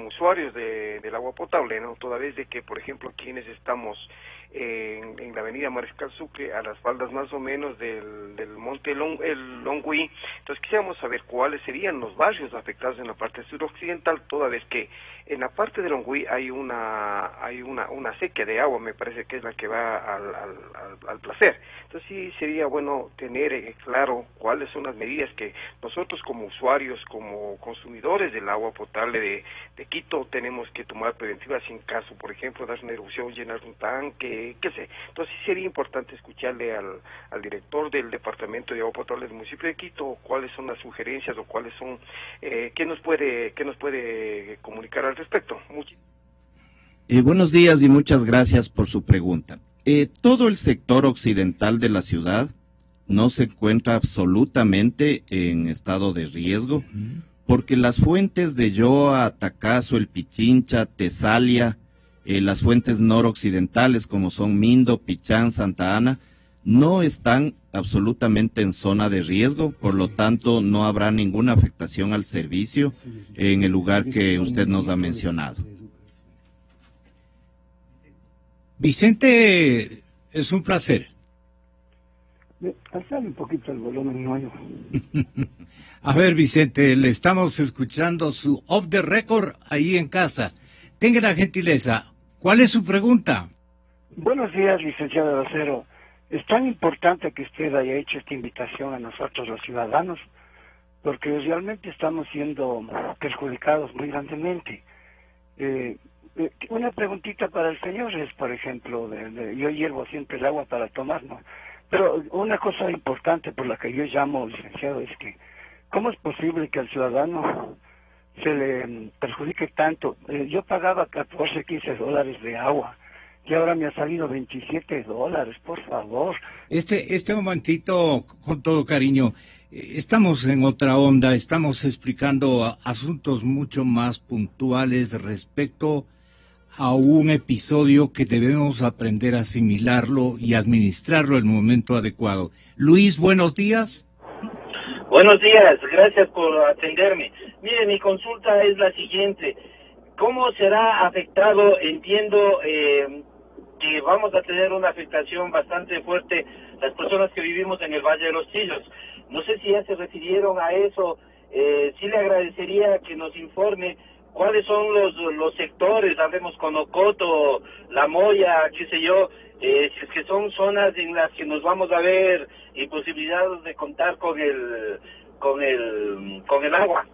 usuarios del agua potable, ¿no? Toda vez de que, por ejemplo, quienes estamos en la avenida Mariscal Sucre, a las faldas más o menos del monte Longui, entonces quisiéramos saber cuáles serían los barrios afectados en la parte suroccidental, toda vez que en la parte de Longui hay una sequía de agua, me parece que es la que va al Placer. Entonces sí sería bueno tener claro cuáles son las medidas que nosotros como usuarios, como consumidores del agua potable de Quito tenemos que tomar preventivas en caso, por ejemplo, dar una erupción, llenar un tanque, qué sé. Entonces sí sería importante escucharle al director del Departamento de Agua Potable del municipio de Quito cuáles son las sugerencias o cuáles son, qué nos puede comunicar al respecto. Buenos días y muchas gracias por su pregunta. Todo el sector occidental de la ciudad no se encuentra absolutamente en estado de riesgo, porque las fuentes de Yoa, Tacazo, El Pichincha, Tesalia, las fuentes noroccidentales como son Mindo, Pichán, Santa Ana, no están absolutamente en zona de riesgo, por lo tanto no habrá ninguna afectación al servicio en el lugar que usted nos ha mencionado. Vicente, es un placer. Alzale un poquito el volumen, no oigo. A ver, Vicente, le estamos escuchando su off the record ahí en casa. Tenga la gentileza. ¿Cuál es su pregunta? Buenos días, licenciado Rosero. Es tan importante que usted haya hecho esta invitación a nosotros los ciudadanos, porque realmente estamos siendo perjudicados muy grandemente. Una preguntita para el señor es, por ejemplo, yo hiervo siempre el agua para tomar, ¿no? Pero una cosa importante por la que yo llamo, licenciado, es que ¿cómo es posible que al ciudadano se le perjudique tanto? Yo pagaba 14, 15 dólares de agua y ahora me ha salido 27 dólares, por favor. Este momentito, con todo cariño, estamos en otra onda, estamos explicando asuntos mucho más puntuales respecto a un episodio que debemos aprender a asimilarlo y administrarlo en el momento adecuado. Luis, buenos días. Buenos días, gracias por atenderme. Mire, mi consulta es la siguiente. ¿Cómo será afectado? Entiendo que vamos a tener una afectación bastante fuerte las personas que vivimos en el Valle de los Chillos. No sé si ya se refirieron a eso. Sí le agradecería que nos informe cuáles son los sectores, hablemos con Ocoto, La Moya, qué sé yo, si es que son zonas en las que nos vamos a ver imposibilidades de contar con el agua.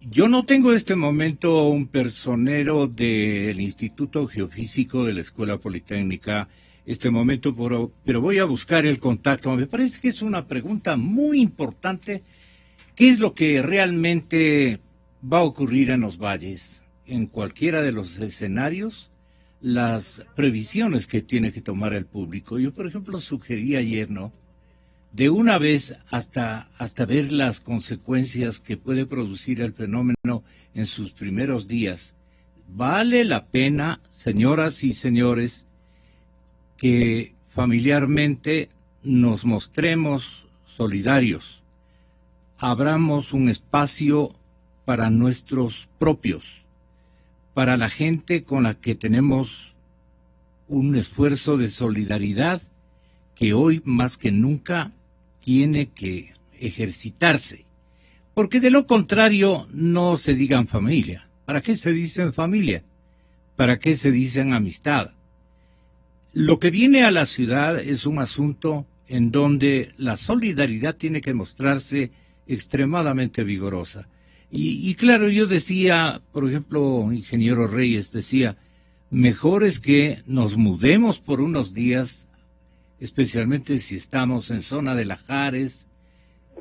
Yo no tengo en este momento un personero del Instituto Geofísico de la Escuela Politécnica, pero voy a buscar el contacto. Me parece que es una pregunta muy importante. ¿Qué es lo que realmente va a ocurrir en los valles? en cualquiera de los escenarios las previsiones que tiene que tomar el público. Yo, por ejemplo, sugerí ayer, ¿no?, de una vez hasta ver las consecuencias que puede producir el fenómeno en sus primeros días. Vale la pena, señoras y señores, que familiarmente nos mostremos solidarios, abramos un espacio para nuestros propios, para la gente con la que tenemos un esfuerzo de solidaridad que hoy más que nunca tiene que ejercitarse, porque de lo contrario no se digan familia. ¿Para qué se dicen familia? ¿Para qué se dicen amistad? Lo que viene a la ciudad es un asunto en donde la solidaridad tiene que mostrarse extremadamente vigorosa. Y claro, yo decía, por ejemplo, ingeniero Reyes decía, mejor es que nos mudemos por unos días, especialmente si estamos en zona de Lajares,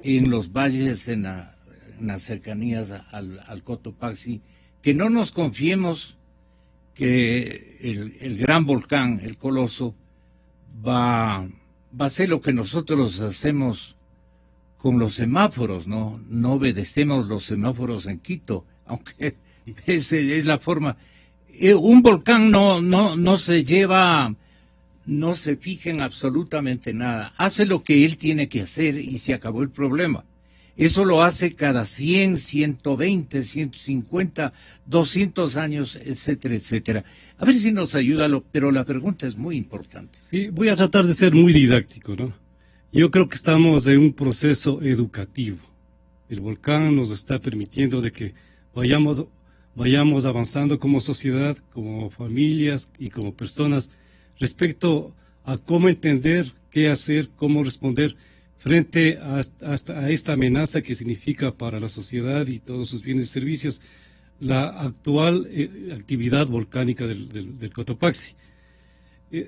en los valles, en las cercanías al Cotopaxi, que no nos confiemos que el gran volcán, el Coloso, va a hacer lo que nosotros hacemos con los semáforos, ¿no? No obedecemos los semáforos en Quito, aunque esa es la forma. Un volcán no se lleva, no se fija en absolutamente nada. Hace lo que él tiene que hacer y se acabó el problema. Eso lo hace cada 100, 120, 150, 200 años, etcétera, etcétera. A ver si nos ayuda, pero la pregunta es muy importante. Sí, voy a tratar de ser muy didáctico, ¿no? Yo creo que estamos en un proceso educativo. El volcán nos está permitiendo de que vayamos avanzando como sociedad, como familias y como personas respecto a cómo entender, qué hacer, cómo responder frente a esta amenaza que significa para la sociedad y todos sus bienes y servicios la actual actividad volcánica del Cotopaxi.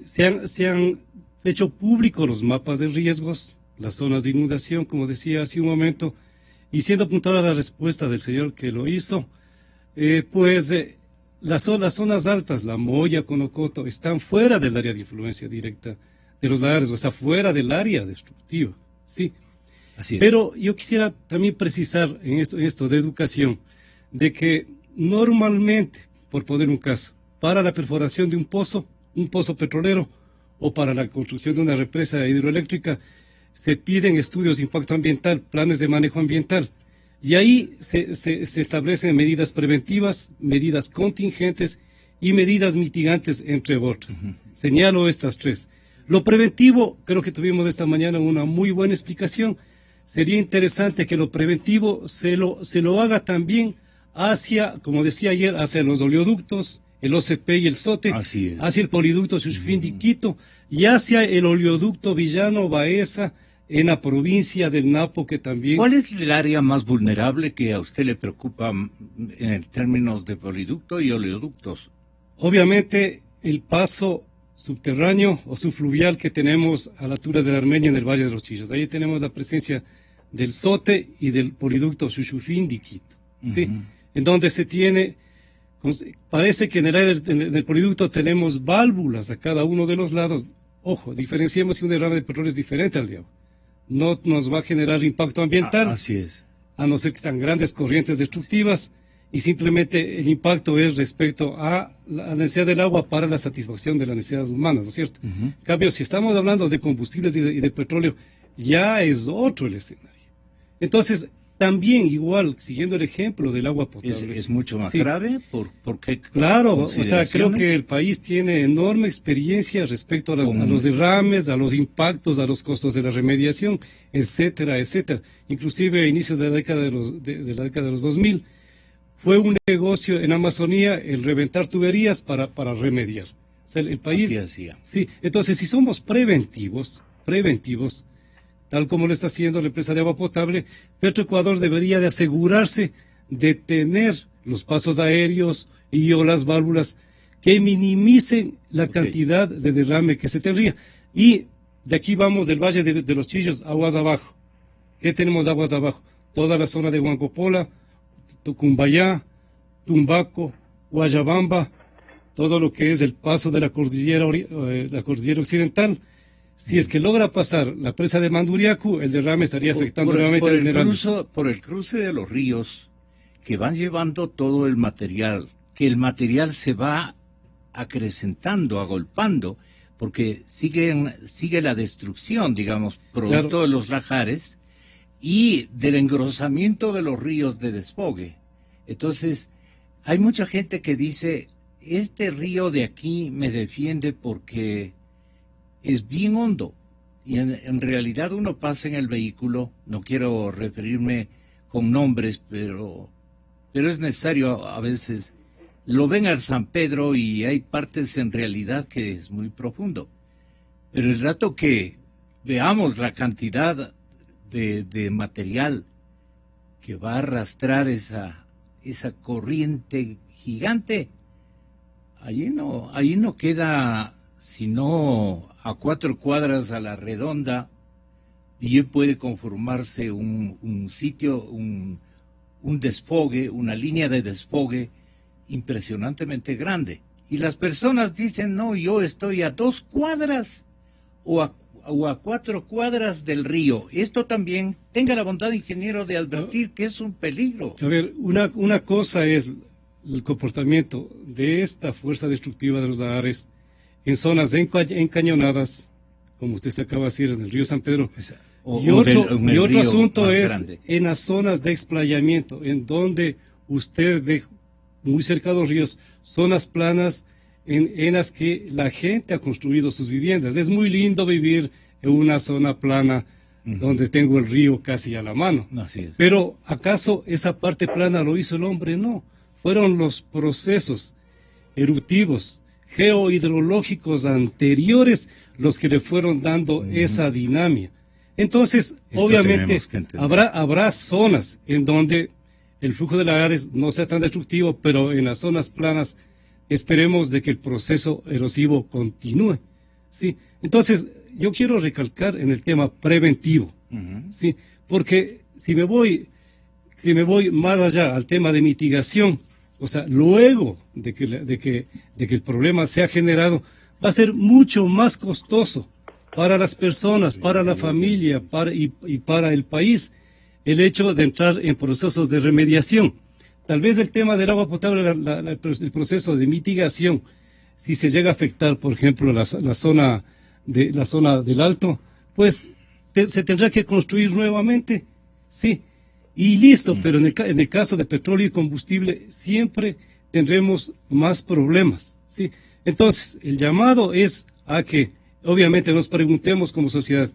Se han hecho públicos los mapas de riesgos, las zonas de inundación, como decía hace un momento, y siendo puntual a la respuesta del señor que lo hizo, las zonas altas, La Moya, Conocoto, están fuera del área de influencia directa de los lagares, o sea, fuera del área destructiva. Sí, así es. Pero yo quisiera también precisar en esto de educación, de que normalmente, por poner un caso, para la perforación de un pozo petrolero, o para la construcción de una represa hidroeléctrica, se piden estudios de impacto ambiental, planes de manejo ambiental, y ahí se establecen medidas preventivas, medidas contingentes y medidas mitigantes, entre otras. Señalo estas tres. Lo preventivo, creo que tuvimos esta mañana una muy buena explicación. Sería interesante que lo preventivo se lo haga también hacia, como decía ayer, hacia los oleoductos, el OCP y el SOTE, hacia el poliducto Xuxufindi-Quito y hacia el oleoducto Villano-Baeza en la provincia del Napo, que también... ¿Cuál es el área más vulnerable que a usted le preocupa en términos de poliducto y oleoductos? Obviamente el paso subterráneo o subfluvial que tenemos a la altura de la Armenia en el Valle de los Chillos. Ahí tenemos la presencia del SOTE y del poliducto Xuxufindi-Quito, ¿sí? En donde se tiene, parece que en el poliducto tenemos válvulas a cada uno de los lados. Ojo, diferenciemos que un derrame de petróleo es diferente al de agua. No nos va a generar impacto ambiental, así es, a no ser que sean grandes corrientes destructivas, y simplemente el impacto es respecto a la necesidad del agua para la satisfacción de las necesidades humanas, ¿no es cierto? En cambio, si estamos hablando de combustibles y de petróleo, ya es otro el escenario. Entonces, también igual, siguiendo el ejemplo del agua potable. ¿Es mucho más grave? ¿Por qué? Claro, o sea, creo que el país tiene enorme experiencia respecto a los derrames, a los impactos, a los costos de la remediación, etcétera, etcétera. Inclusive a inicios de la década de los 2000, fue un negocio en Amazonía el reventar tuberías para remediar. O sea, el país... Así hacía. Sí, entonces si somos preventivos, tal como lo está haciendo la empresa de agua potable, Petroecuador debería de asegurarse de tener los pasos aéreos o las válvulas que minimicen la cantidad de derrame que se tendría. Y de aquí vamos del Valle de los Chillos, aguas abajo. ¿Qué tenemos aguas abajo? Toda la zona de Huancopola, Tucumbayá, Tumbaco, Guayabamba, todo lo que es el paso de la cordillera occidental. Si es que logra pasar la presa de Manduriacu, el derrame estaría afectando nuevamente al Esmeralda. Por el cruce de los ríos que van llevando todo el material, que el material se va acrecentando, agolpando, porque sigue la destrucción, digamos, producto de los lajares y del engrosamiento de los ríos de desfogue. Entonces, hay mucha gente que dice, este río de aquí me defiende porque es bien hondo, y en realidad uno pasa en el vehículo, no quiero referirme con nombres, pero es necesario a veces, lo ven al San Pedro y hay partes en realidad que es muy profundo, pero el rato que veamos la cantidad de material que va a arrastrar esa corriente gigante, allí no queda sino a 4 cuadras a la redonda, bien puede conformarse un sitio, un desfogue, una línea de desfogue impresionantemente grande. Y las personas dicen, no, yo estoy a 2 cuadras o a 4 cuadras del río. Esto también, tenga la bondad, ingeniero, de advertir que es un peligro. A ver, una cosa es el comportamiento de esta fuerza destructiva de los lahares en zonas encañonadas, como usted se acaba de decir, en el río San Pedro. Y otro asunto es grande, en las zonas de explayamiento, en donde usted ve muy cerca de los ríos, zonas planas en las que la gente ha construido sus viviendas. Es muy lindo vivir en una zona plana donde tengo el río casi a la mano. Así es. Pero ¿acaso esa parte plana lo hizo el hombre? No. Fueron los procesos eruptivos, geohidrológicos anteriores los que le fueron dando esa dinámica. Entonces, obviamente, habrá zonas en donde el flujo de lahares no sea tan destructivo, pero en las zonas planas esperemos de que el proceso erosivo continúe, ¿sí? Entonces, yo quiero recalcar en el tema preventivo, ¿sí? Porque si me voy más allá al tema de mitigación, o sea, luego de que el problema se ha generado, va a ser mucho más costoso para las personas, para la familia y para el país, el hecho de entrar en procesos de remediación. Tal vez el tema del agua potable, el proceso de mitigación, si se llega a afectar, por ejemplo, la zona del Alto, pues se tendrá que construir nuevamente, sí, y listo. Pero en el caso de petróleo y combustible siempre tendremos más problemas, sí. Entonces, el llamado es a que obviamente nos preguntemos como sociedad,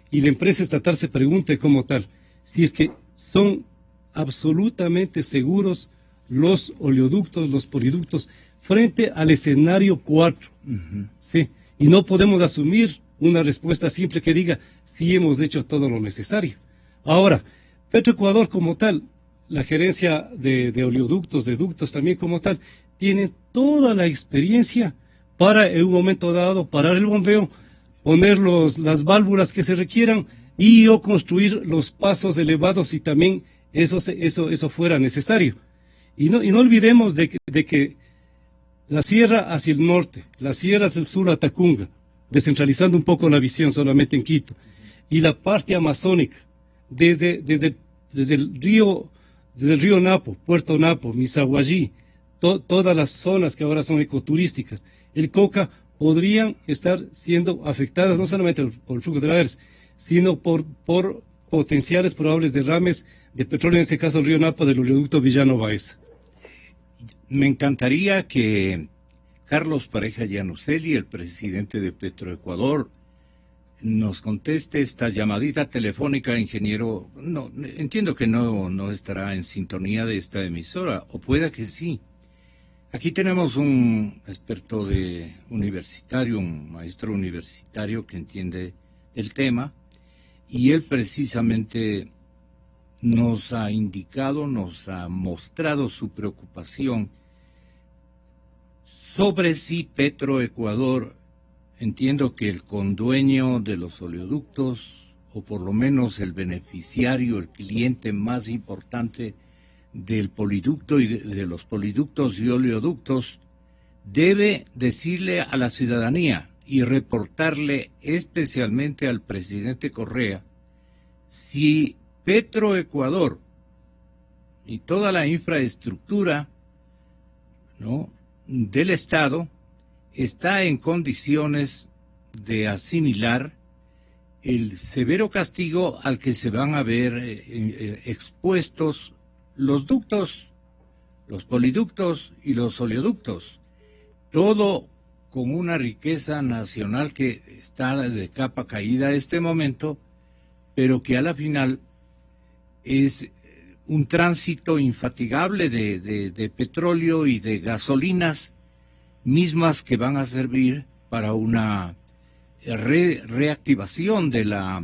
y la empresa estatal se pregunte como tal, si es que son absolutamente seguros los oleoductos, los poliductos, frente al escenario 4. ¿Sí? Y no podemos asumir una respuesta simple que diga, sí hemos hecho todo lo necesario. Ahora, Petroecuador como tal, la gerencia de oleoductos, de ductos también como tal, tiene toda la experiencia para en un momento dado parar el bombeo, poner las válvulas que se requieran o construir los pasos elevados si también eso fuera necesario. Y no olvidemos de que la sierra hacia el norte, la sierra hacia el sur a Tacunga, descentralizando un poco la visión solamente en Quito, y la parte amazónica, desde el río Napo, Puerto Napo, Misaguallí, todas las zonas que ahora son ecoturísticas, el Coca, podrían estar siendo afectadas no solamente por el flujo de lahares, sino por potenciales probables derrames de petróleo, en este caso el río Napo del oleoducto Villano Báez. Me encantaría que Carlos Pareja Llanuselli, el presidente de Petroecuador, nos conteste esta llamadita telefónica, ingeniero. No, entiendo que no estará en sintonía de esta emisora, o pueda que sí. Aquí tenemos un experto universitario, un maestro universitario que entiende el tema, y él precisamente nos ha indicado, nos ha mostrado su preocupación sobre si Petroecuador, entiendo que el condueño de los oleoductos, o por lo menos el beneficiario, el cliente más importante del poliducto y de los poliductos y oleoductos debe decirle a la ciudadanía y reportarle especialmente al presidente Correa si Petroecuador y toda la infraestructura, ¿no?, del Estado está en condiciones de asimilar el severo castigo al que se van a ver expuestos los ductos, los poliductos y los oleoductos, todo con una riqueza nacional que está de capa caída a este momento, pero que a la final es un tránsito infatigable de petróleo y de gasolinas mismas que van a servir para una reactivación de la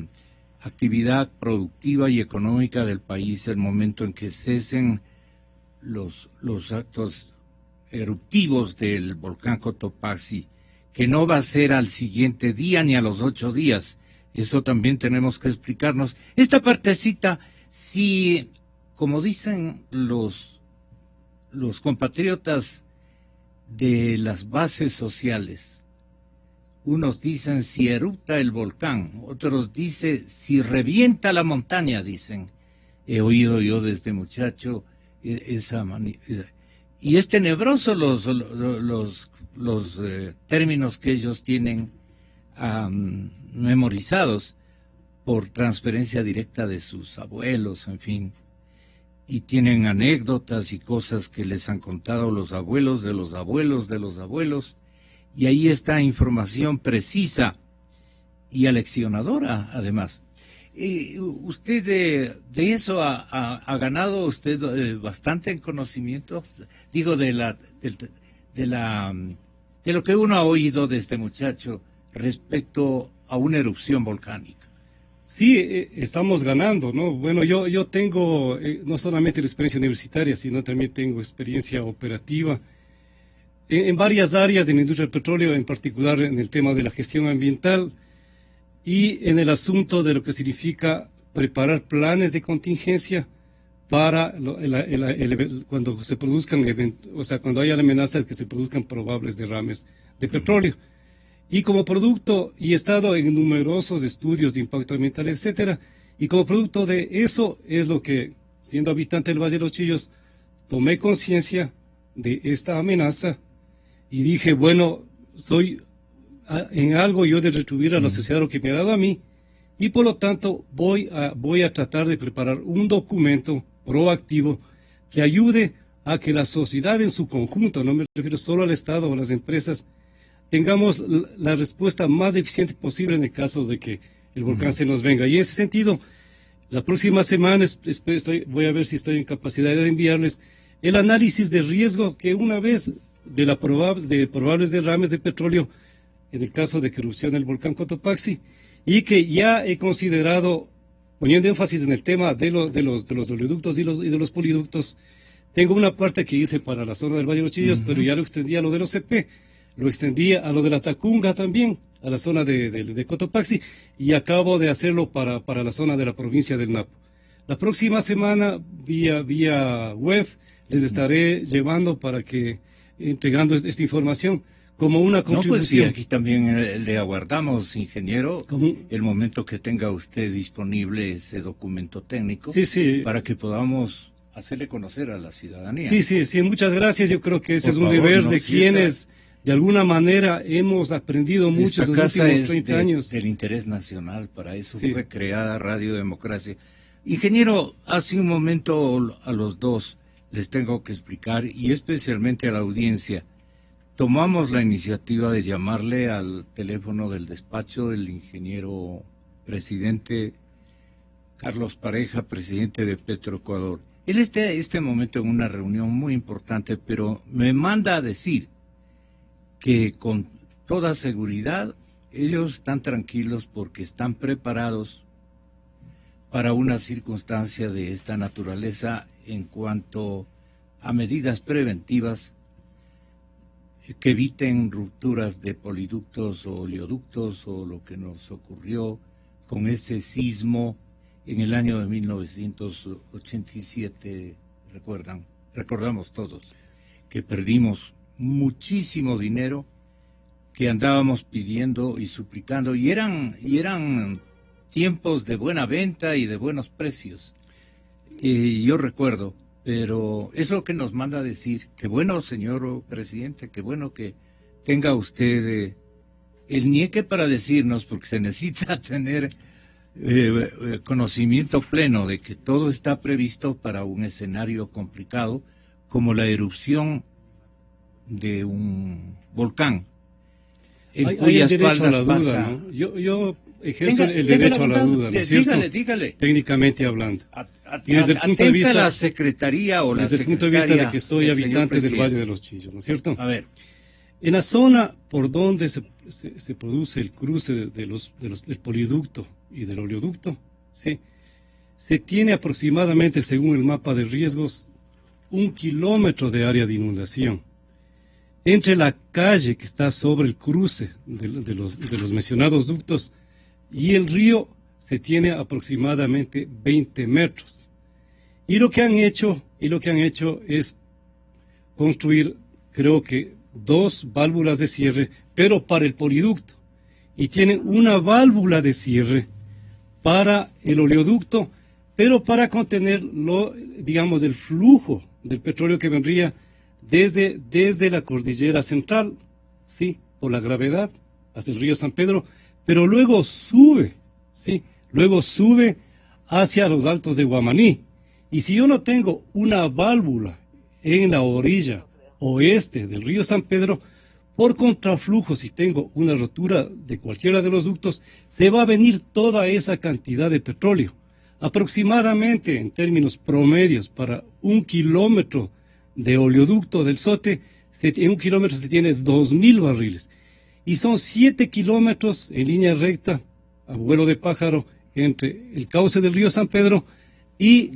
actividad productiva y económica del país el momento en que cesen los actos eruptivos del volcán Cotopaxi, que no va a ser al siguiente día ni a los 8 días. Eso también tenemos que explicarnos. Esta partecita, si, como dicen los compatriotas de las bases sociales, unos dicen si eructa el volcán, otros dicen si revienta la montaña, dicen. He oído yo desde muchacho esa manera. Y es tenebroso los términos que ellos tienen memorizados por transferencia directa de sus abuelos, en fin. Y tienen anécdotas y cosas que les han contado los abuelos de los abuelos de los abuelos. Y ahí está información precisa y aleccionadora, además. Usted de eso ha ganado usted bastante en conocimiento, digo, de lo que uno ha oído desde muchacho respecto a una erupción volcánica. Sí, estamos ganando, ¿no? Bueno, yo tengo no solamente la experiencia universitaria, sino también tengo experiencia operativa en varias áreas de la industria del petróleo, en particular en el tema de la gestión ambiental y en el asunto de lo que significa preparar planes de contingencia para cuando se produzcan cuando haya la amenaza de que se produzcan probables derrames de petróleo. Y como producto, y he estado en numerosos estudios de impacto ambiental, etcétera, y como producto de eso es lo que, siendo habitante del Valle de los Chillos, tomé conciencia de esta amenaza y dije, bueno, en algo yo de retribuir a la sociedad lo que me ha dado a mí, y por lo tanto voy a tratar de preparar un documento proactivo que ayude a que la sociedad en su conjunto, no me refiero solo al Estado o a las empresas, tengamos la respuesta más eficiente posible en el caso de que el volcán se nos venga. Y en ese sentido, la próxima semana voy a ver si estoy en capacidad de enviarles el análisis de riesgo que una vez de probables derrames de petróleo en el caso de que erupcione el volcán Cotopaxi, y que ya he considerado, poniendo énfasis en el tema de los oleoductos y de los poliductos. Tengo una parte que hice para la zona del Valle de los Chillos, pero ya lo extendí a lo de los CP, lo extendí a lo de la Tacunga también, a la zona de Cotopaxi, y acabo de hacerlo para la zona de la provincia del Napo. La próxima semana, vía web, les estaré llevando entregando esta información como una contribución. No, pues sí, aquí también le aguardamos, ingeniero, el momento que tenga usted disponible ese documento técnico, para que podamos hacerle conocer a la ciudadanía. Sí, muchas gracias. Yo creo que ese es un deber de quienes, de alguna manera, hemos aprendido mucho en los últimos 30 años. Del interés nacional, para eso fue creada Radio Democracia. Ingeniero, hace un momento a los dos les tengo que explicar, y especialmente a la audiencia, tomamos la iniciativa de llamarle al teléfono del despacho del ingeniero presidente Carlos Pareja, presidente de Petroecuador. Él está en este momento en una reunión muy importante, pero me manda a decir que con toda seguridad ellos están tranquilos porque están preparados para una circunstancia de esta naturaleza en cuanto a medidas preventivas que eviten rupturas de poliductos o oleoductos, o lo que nos ocurrió con ese sismo en el año de 1987 recordamos todos, que perdimos muchísimo dinero que andábamos pidiendo y suplicando, y eran tiempos de buena venta y de buenos precios. Yo recuerdo, pero es lo que nos manda a decir. Qué bueno, señor presidente, qué bueno que tenga usted el nieque para decirnos, porque se necesita tener conocimiento pleno de que todo está previsto para un escenario complicado, como la erupción de un volcán. Hay el derecho a la duda, ¿no? Yo ejerzo el derecho a la duda, ¿no es cierto? Dígale. Técnicamente hablando. Y desde el punto de vista la secretaría o desde el punto de vista de que soy habitante del Valle de los Chillos, ¿no es cierto? A ver, en la zona por donde se produce el cruce del poliducto y del oleoducto, ¿sí? Se tiene aproximadamente, según el mapa de riesgos, 1 kilómetro de área de inundación. Entre la calle que está sobre el cruce de los mencionados ductos y el río se tiene aproximadamente 20 metros. Y lo que han hecho es construir, creo que, 2 válvulas de cierre, pero para el poliducto. Y tienen una válvula de cierre para el oleoducto, pero para contener el flujo del petróleo que vendría desde la cordillera central, sí, por la gravedad, hasta el río San Pedro, pero luego sube hacia los altos de Guamaní. Y si yo no tengo una válvula en la orilla oeste del río San Pedro, por contraflujo, si tengo una rotura de cualquiera de los ductos, se va a venir toda esa cantidad de petróleo. Aproximadamente, en promedios, para 1 kilómetro de oleoducto del Sote, en 1 kilómetro se tiene 2.000 barriles. Y son 7 kilómetros en línea recta, a vuelo de pájaro, entre el cauce del río San Pedro y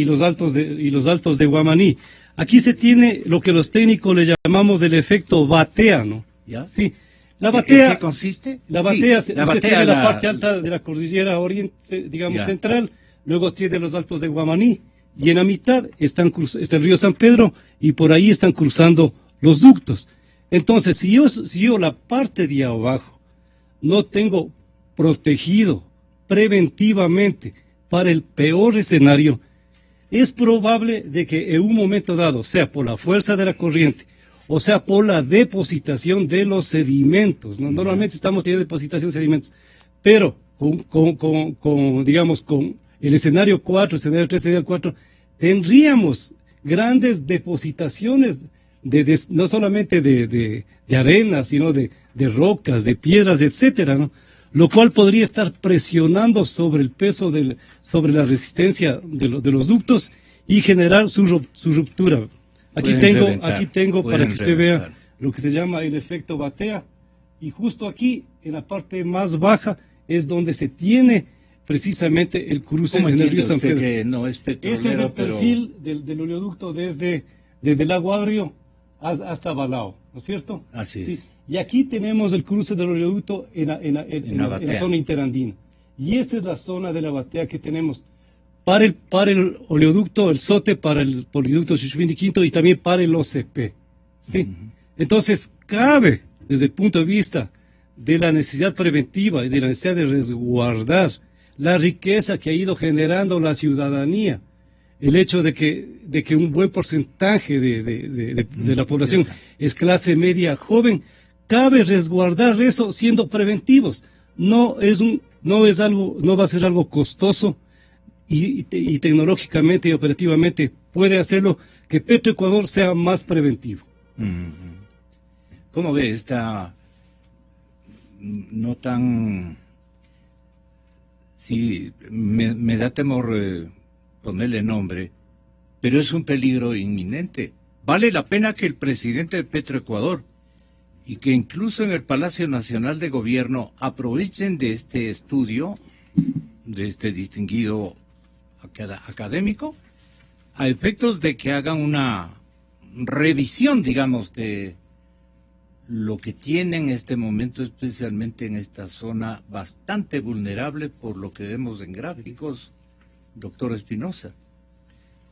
los altos de Guamaní. Aquí se tiene lo que los técnicos le llamamos el efecto batea, ¿no? ¿Ya? Sí. La batea, ¿en qué consiste? La batea, tiene la parte alta de la cordillera oriente, central, luego tiene los altos de Guamaní, y en la mitad está el río San Pedro, y por ahí están cruzando los ductos. Entonces, si yo la parte de abajo no tengo protegido preventivamente para el peor escenario, es probable de que en un momento dado, sea por la fuerza de la corriente, o sea por la depositación de los sedimentos, ¿no? Normalmente estamos teniendo depositación de sedimentos, pero con el escenario 4, escenario 3, escenario 4, tendríamos grandes depositaciones, no solamente de arena, sino de rocas, de piedras, etcétera, ¿no? Lo cual podría estar presionando sobre el peso, sobre la resistencia de los ductos y generar su ruptura. Aquí tengo para que usted vea lo que se llama el efecto batea, y justo aquí, en la parte más baja, es donde se tiene precisamente el cruce en el río San Pedro. Que no es petrolero, este es el perfil del oleoducto desde el lago Agrio hasta Balao, ¿no es cierto? Así es. Y aquí tenemos el cruce del oleoducto en la zona interandina. Y esta es la zona de la batea que tenemos para el oleoducto, el Sote, para el poliducto Chuchuindi Quinto y también para el OCP. ¿Sí? Entonces, cabe, desde el punto de vista de la necesidad preventiva y de la necesidad de resguardar la riqueza que ha ido generando la ciudadanía, el hecho de que un buen porcentaje de la población es clase media joven, cabe resguardar eso siendo preventivos. No va a ser algo costoso y tecnológicamente y operativamente puede hacerlo que Petroecuador sea más preventivo. ¿Cómo ve esta no tan... Sí, me da temor ponerle nombre, pero es un peligro inminente. Vale la pena que el presidente de Petroecuador y que incluso en el Palacio Nacional de Gobierno aprovechen de este estudio, de este distinguido académico, a efectos de que hagan una revisión, digamos, de lo que tiene en este momento, especialmente en esta zona bastante vulnerable por lo que vemos en gráficos, doctor Espinosa.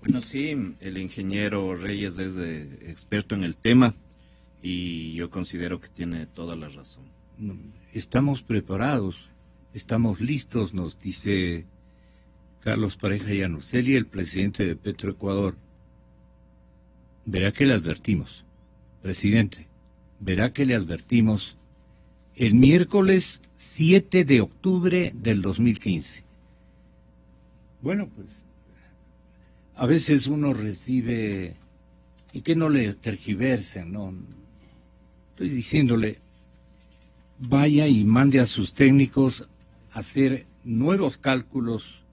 Bueno, sí, el ingeniero Reyes es experto en el tema y yo considero que tiene toda la razón. Estamos preparados, estamos listos, nos dice Carlos Pareja Llanuselli, el presidente de Petroecuador. Verá que le advertimos, presidente, verá que le advertimos el miércoles 7 de octubre del 2015. Bueno, pues, a veces uno recibe, y que no le tergiversen, no. Estoy diciéndole, vaya y mande a sus técnicos a hacer nuevos cálculos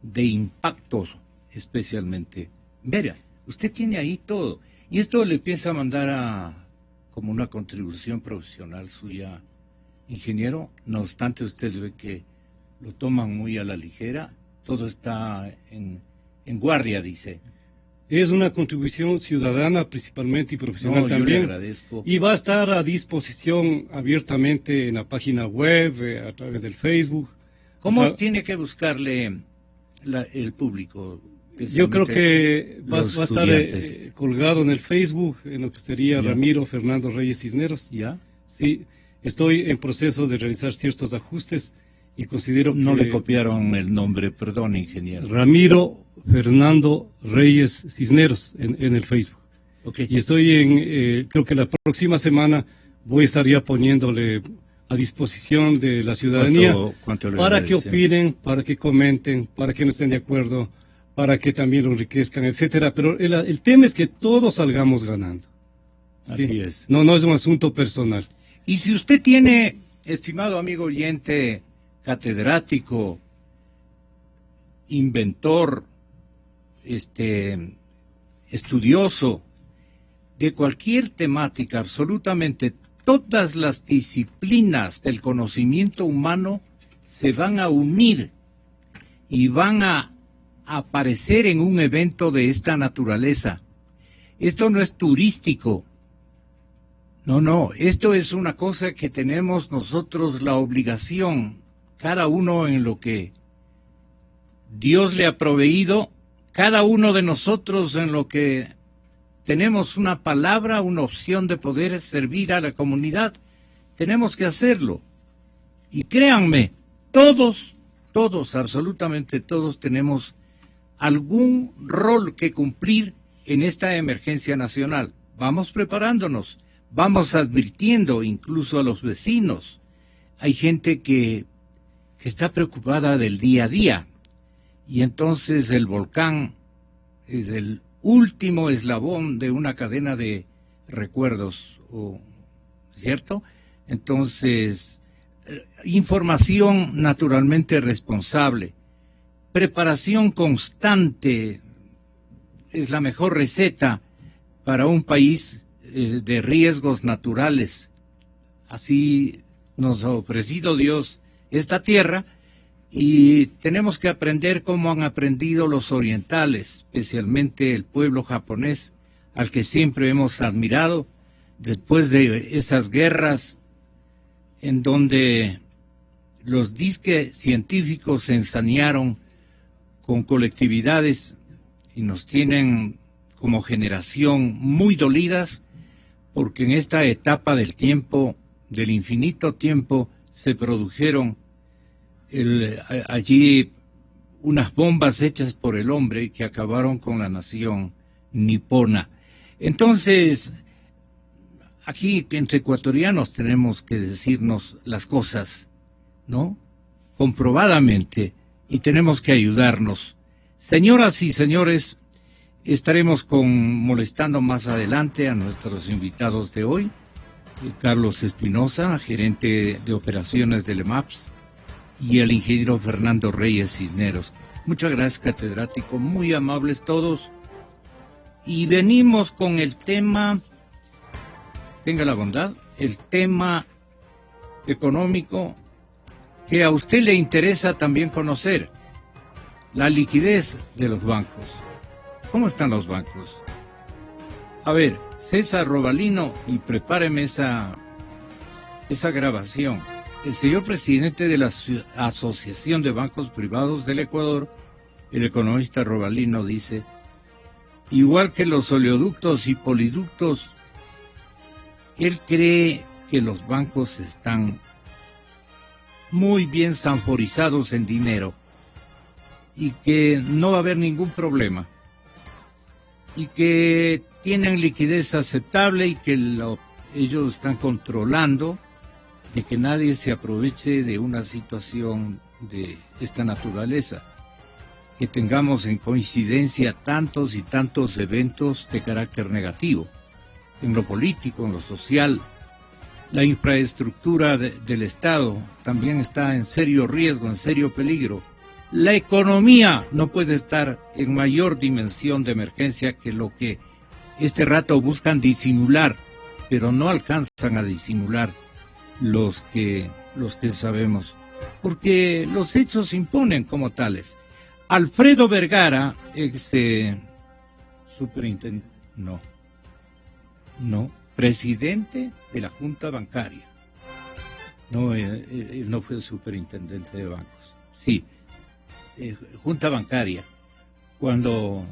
de impactos, especialmente. Verá, usted tiene ahí todo, y esto le piensa mandar como una contribución profesional suya, ingeniero. No obstante, usted ve que lo toman muy a la ligera, todo está en guardia, dice. Es una contribución ciudadana principalmente y profesional también. Yo le agradezco. Y va a estar a disposición abiertamente en la página web, a través del Facebook. ¿Cómo tiene que buscarle el público? Yo creo que va a estar colgado en el Facebook, en lo que sería Ramiro Fernando Reyes Cisneros. ¿Ya? Sí, estoy en proceso de realizar ciertos ajustes y considero que... No le copiaron el nombre, perdón, ingeniero. Ramiro Fernando Reyes Cisneros en el Facebook. Okay. Y estoy creo que la próxima semana voy a estar ya poniéndole a disposición de la ciudadanía ¿Cuánto para que opinen, para que comenten, para que no estén de acuerdo, para que también lo enriquezcan, etcétera. Pero el tema es que todos salgamos ganando. Así ¿sí? es. No es un asunto personal. Y si usted tiene, estimado amigo oyente, catedrático, inventor, estudioso de cualquier temática, absolutamente todas las disciplinas del conocimiento humano se van a unir y van a aparecer en un evento de esta naturaleza. Esto no es turístico. No, esto es una cosa que tenemos nosotros la obligación, cada uno en lo que Dios le ha proveído, cada uno de nosotros en lo que tenemos una palabra, una opción de poder servir a la comunidad, tenemos que hacerlo. Y créanme, todos, absolutamente todos tenemos algún rol que cumplir en esta emergencia nacional. Vamos preparándonos, vamos advirtiendo incluso a los vecinos. Hay gente que está preocupada del día a día. Y entonces el volcán es el último eslabón de una cadena de recuerdos, ¿cierto? Entonces, información naturalmente responsable, preparación constante es la mejor receta para un país de riesgos naturales. Así nos ha ofrecido Dios esta tierra. Y tenemos que aprender como han aprendido los orientales, especialmente el pueblo japonés, al que siempre hemos admirado, después de esas guerras en donde los disques científicos se ensañaron con colectividades y nos tienen como generación muy dolidas, porque en esta etapa del tiempo, del infinito tiempo, se produjeron allí unas bombas hechas por el hombre que acabaron con la nación nipona. Entonces, aquí entre ecuatorianos tenemos que decirnos las cosas, ¿no? Comprobadamente, y tenemos que ayudarnos. Señoras y señores, estaremos molestando más adelante a nuestros invitados de hoy, Carlos Espinosa, gerente de operaciones del EMAPS, y el ingeniero Fernando Reyes Cisneros. Muchas gracias, catedrático, muy amables todos. Y venimos con el tema, tenga la bondad, el tema económico que a usted le interesa también conocer, la liquidez de los bancos. ¿Cómo están los bancos? A ver, César Robalino, y prepáreme esa grabación. El señor presidente de la Asociación de Bancos Privados del Ecuador, el economista Robalino, dice: igual que los oleoductos y poliductos, él cree que los bancos están muy bien sanforizados en dinero y que no va a haber ningún problema y que tienen liquidez aceptable y que ellos están controlando de que nadie se aproveche de una situación de esta naturaleza, que tengamos en coincidencia tantos y tantos eventos de carácter negativo, en lo político, en lo social. La infraestructura del Estado también está en serio riesgo, en serio peligro. La economía no puede estar en mayor dimensión de emergencia que lo que este rato buscan disimular, pero no alcanzan a disimular los que sabemos, porque los hechos se imponen como tales. Alfredo Vergara, superintendente, presidente de la Junta Bancaria. No, él no fue superintendente de bancos. Sí, Junta Bancaria. Cuando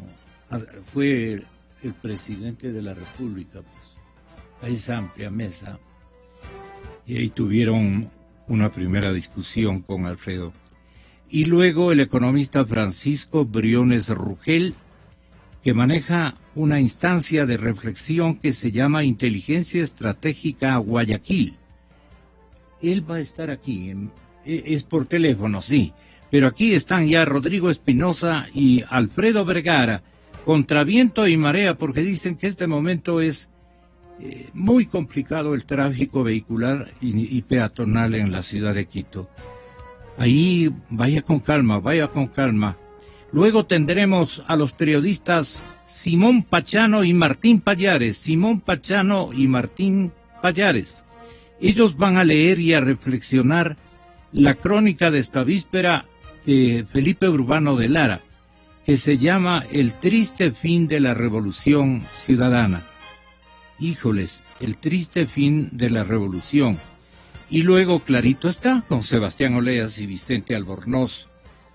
fue el presidente de la República, pues, a esa amplia mesa, y ahí tuvieron una primera discusión con Alfredo. Y luego el economista Francisco Briones Rugel, que maneja una instancia de reflexión que se llama Inteligencia Estratégica Guayaquil. Él va a estar aquí, es por teléfono, sí, pero aquí están ya Rodrigo Espinosa y Alfredo Vergara, contra viento y marea, porque dicen que este momento es muy complicado el tráfico vehicular y peatonal en la ciudad de Quito. Ahí vaya con calma. Luego tendremos a los periodistas Simón Pachano y Martín Pallares. Ellos van a leer y a reflexionar la crónica de esta víspera de Felipe Urbano de Lara, que se llama El triste fin de la Revolución Ciudadana. Híjoles, el triste fin de la revolución. Y luego, clarito está, con Sebastián Oleas y Vicente Albornoz,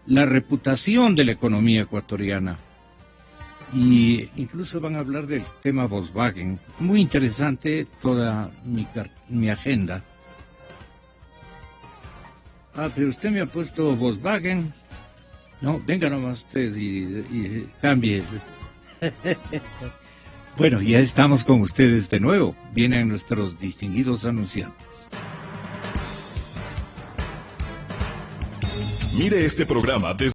la reputación de la economía ecuatoriana. Y incluso van a hablar del tema Volkswagen. Muy interesante toda mi agenda. Ah, pero usted me ha puesto Volkswagen. No, venga nomás usted y cambie. Bueno, ya estamos con ustedes de nuevo. Vienen nuestros distinguidos anunciantes. Mire este programa desde